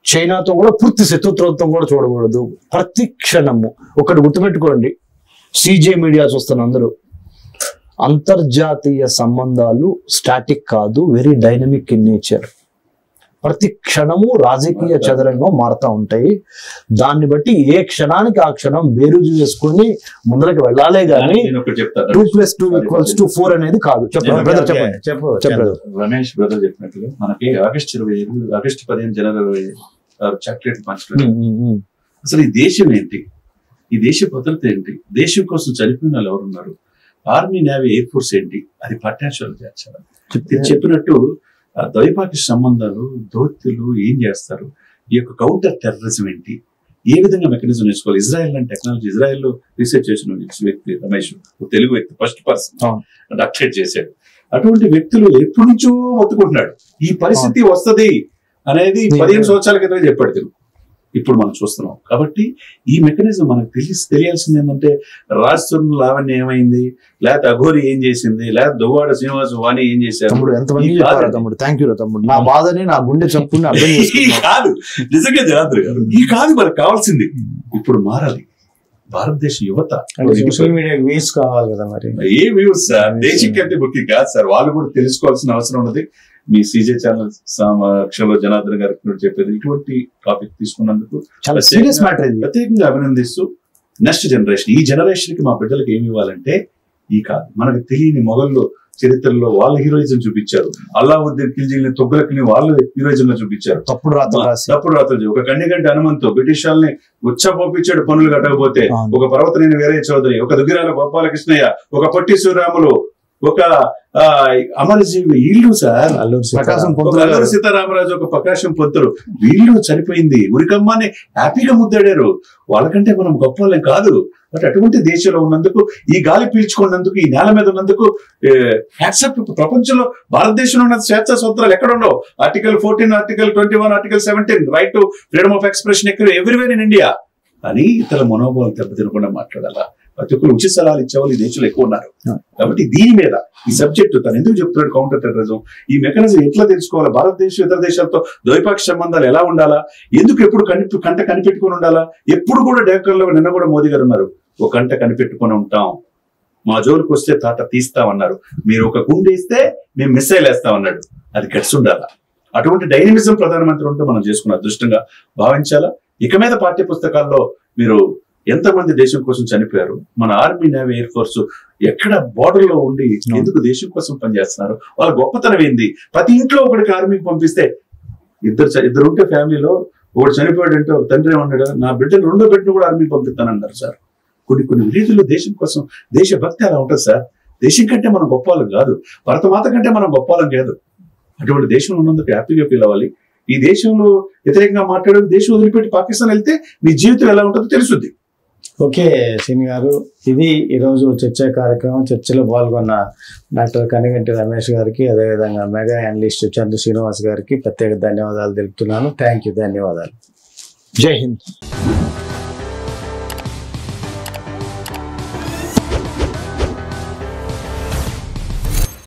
Speaker 2: చైనాతో కూడా పూర్తి శత్రుత్వంతో కూడా చూడకూడదు. ప్రతి క్షణము ఒకటి గుర్తుపెట్టుకోండి, సిజే మీడియా చూస్తున్న అందరూ, అంతర్జాతీయ సంబంధాలు స్టాటిక్ కాదు, వెరీ డైనమిక్ ఇన్ నేచర్. ప్రతి క్షణము రాజకీయ చదరంగం మారుతూ ఉంటాయి. దాన్ని బట్టి ఏ క్షణానికి ఆ క్షణం బేరుజు చేసుకుని ముందరకు వెళ్ళాలే గానీ 2+2=4 అనేది కాదు. చెప్పండి.
Speaker 3: రమేష్ బ్రదర్ చెప్పినట్టుగా మనకి ఆగస్టు 15 జనవరి చాక్లెట్ పంచడం. అసలు ఈ దేశం ఏంటి, ఈ దేశ భద్రత ఏంటి, దేశం కోసం చనిపోయిన వాళ్ళు ఎవరున్నారు, ఆర్మీ నేవీ ఎయిర్ ఫోర్స్ ఏంటి, అది పట్టాచారం చేర్చాలి. చెప్పినట్టు ద్వైపాక్షిక సంబంధాలు, దౌత్యులు ఏం చేస్తారు, ఈ యొక్క కౌంటర్ టెర్రరిజం ఏంటి, ఏ విధంగా మెకానిజం నేర్చుకోవాలి. ఇజ్రాయెల్ అండ్ టెక్నాలజీ, ఇజ్రాయెల్ లో రీసెర్చ్ చేసిన వ్యక్తి రమేష్, తెలుగు వ్యక్తి, ఫస్ట్ పర్సన్ డాక్టరేట్ చేశాడు. అటువంటి వ్యక్తులు ఎప్పటి నుంచో ఒత్తుకుంటున్నాడు ఈ పరిస్థితి వస్తుంది అనేది 15 సంవత్సరాల క్రితమే చెప్పాడు తెలుగు. ఇప్పుడు మనం చూస్తున్నాం. కాబట్టి ఈ మెకానిజం మనకు తెలియాల్సింది ఏంటంటే, రాజస్థాన్ లావణ్య ఏమైంది, లేకపోతే అఘోరి ఏం చేసింది, లేకపోతే దువ్వాడ శ్రీనివాస్ వాణి ఏం చేశారు.
Speaker 2: నా బాధని నా గుండె చెప్పుకుని అర్థం
Speaker 3: కాదు, నిజంగా జనార్దన్ గారు, ఈ కాదు మనకు కావాల్సింది. ఇప్పుడు మారాలి భారతదేశ యువత.
Speaker 1: సోషల్ మీడియా వ్యూస్ కావాలి కదా, మరి
Speaker 3: ఏ వ్యూస్ సార్, దేశం కంటే ముఖ్యం కాదు సార్, వాళ్ళు కూడా తెలుసుకోవాల్సిన అవసరం ఉన్నది. మీ సీజే ఛానల్ సమక్షంలో జనార్దన్ గారికి చెప్పేది ఇటువంటి టాపిక్ తీసుకున్నందుకు ప్రత్యేకంగా అభినందిస్తూ, నెక్స్ట్ జనరేషన్, ఈ జనరేషన్ కి మా బిడ్డలకు ఏమి ఇవ్వాలంటే ఈ కాదు, మనకు తెలియని మొఘల్లో చరిత్రలో వాళ్ళ హీరోయిజం చూపించారు. అల్లావుద్దీన్ ఖిల్జీని, తొగ్లక్ని వాళ్ళ హీరోయిజం గా చూపించారు. తప్పుడు రాతలు ఒక కన్నిగంటి హనుమంతు బ్రిటిష్ వాళ్ళని ఉచ్చపోపించాడు పనులు కట్టకపోతే, ఒక పర్వతనేని వీరయ్య చౌదరి, ఒక దుగ్గిరాల గోపాలకృష్ణయ్య, ఒక పొట్టి శ్రీరాములు, ఒక అమరజీవి, వీళ్ళు సార్ అల్లూరి సీతారామరాజు, ఒక ప్రకాశం పంతులు, వీళ్ళు చనిపోయింది ఉరికమ్మని హ్యాపీగా ముద్దాడారు. వాళ్ళకంటే మనం గొప్ప వాళ్ళం కాదు. బట్ అటువంటి దేశంలో ఉన్నందుకు, ఈ గాలి పీల్చుకున్నందుకు, ఈ నేల మీద ఉన్నందుకు హ్యాట్సాప్. ప్రపంచంలో భారతదేశంలో ఉన్న స్వేచ్ఛా స్వతంత్రాలు ఎక్కడ ఉండవు. Article 14, article 21, article 17, right to freedom of expression ఎక్కడ, ఎవ్రీవేర్ ఇన్ ఇండియా అని ఇతర మనోభావాలు దెబ్బతినకుండా మాట్లాడాలా. ప్రతి ఒక్కరు ఉచిత సలహాలు ఇచ్చేవాళ్ళు ఈ దేశంలో ఎక్కువ ఉన్నారు. కాబట్టి దీని మీద ఈ సబ్జెక్టు తను ఎందుకు చెప్తున్నాడు, కౌంటర్ టెర్రరిజం, ఈ మెకానిజం ఎట్లా తెలుసుకోవాలా, భారతదేశం ఇతర దేశాలతో ద్వైపాక్షిక సంబంధాలు ఎలా ఉండాలా, ఎందుకు ఎప్పుడు కంట కనిపెట్టుకుని ఉండాలా, ఎప్పుడు కూడా డేకర్లో నిన్న కూడా మోదీ గారు ఉన్నారు, ఒక కంట కనిపెట్టుకుని ఉంటాం, మా జోలికి వస్తే తాట తీస్తామన్నారు, మీరు ఒక గుండేస్తే మేము మిస్సైల్ వేస్తామన్నాడు. అది గట్స్ ఉండాలా. అటువంటి డైనమిజం ప్రధానమంత్రి ఉంటే మనం చేసుకున్న అదృష్టంగా భావించాలా. ఇక మీద పాఠ్య పుస్తకాల్లో మీరు ఎంతమంది దేశం కోసం చనిపోయారు, మన ఆర్మీ నేవీ ఎయిర్ ఫోర్స్ ఎక్కడ బార్డర్ లో ఉండి ఎందుకు దేశం కోసం పనిచేస్తున్నారు, వాళ్ళ గొప్పతనం ఏంది. ప్రతి ఇంట్లో ఒకటికి ఆర్మీకి పంపిస్తే, ఇద్దరు ఉంటే ఫ్యామిలీలో ఒకటి చనిపోయాడంటే ఒక తండ్రి ఏమన్నాడు, నా బిడ్డను రెండో బిడ్డను కూడా ఆర్మీకి పంపిస్తానన్నారు సార్. కొన్ని రీతిలో దేశం కోసం దేశభక్తి అలా ఉంటుంది సార్. దేశం కంటే మనం గొప్పవాళ్ళం కాదు, భరతమాత కంటే మనం గొప్పవాళ్ళం కాదు. అటువంటి దేశం ఉన్నందుకు హ్యాపీగా ఫీల్ అవ్వాలి. ఈ దేశంలో వ్యతిరేకంగా మాట్లాడే, దేశం వదిలిపెట్టి పాకిస్తాన్ వెళ్తే మీ జీవితం ఎలా ఉంటుందో తెలుసుద్ది.
Speaker 1: ఓకే శ్రీని గారు, ఇది ఈరోజు చర్చా కార్యక్రమం. చర్చలో పాల్గొన్న డాక్టర్ కనిగంటి రమేష్ గారికి, అదేవిధంగా మెగా అనలిస్ట్ చంద్ర శ్రీనివాస్ గారికి ప్రత్యేక ధన్యవాదాలు తెలుపుతున్నాను. థ్యాంక్ యూ, ధన్యవాదాలు.
Speaker 2: జై హింద్.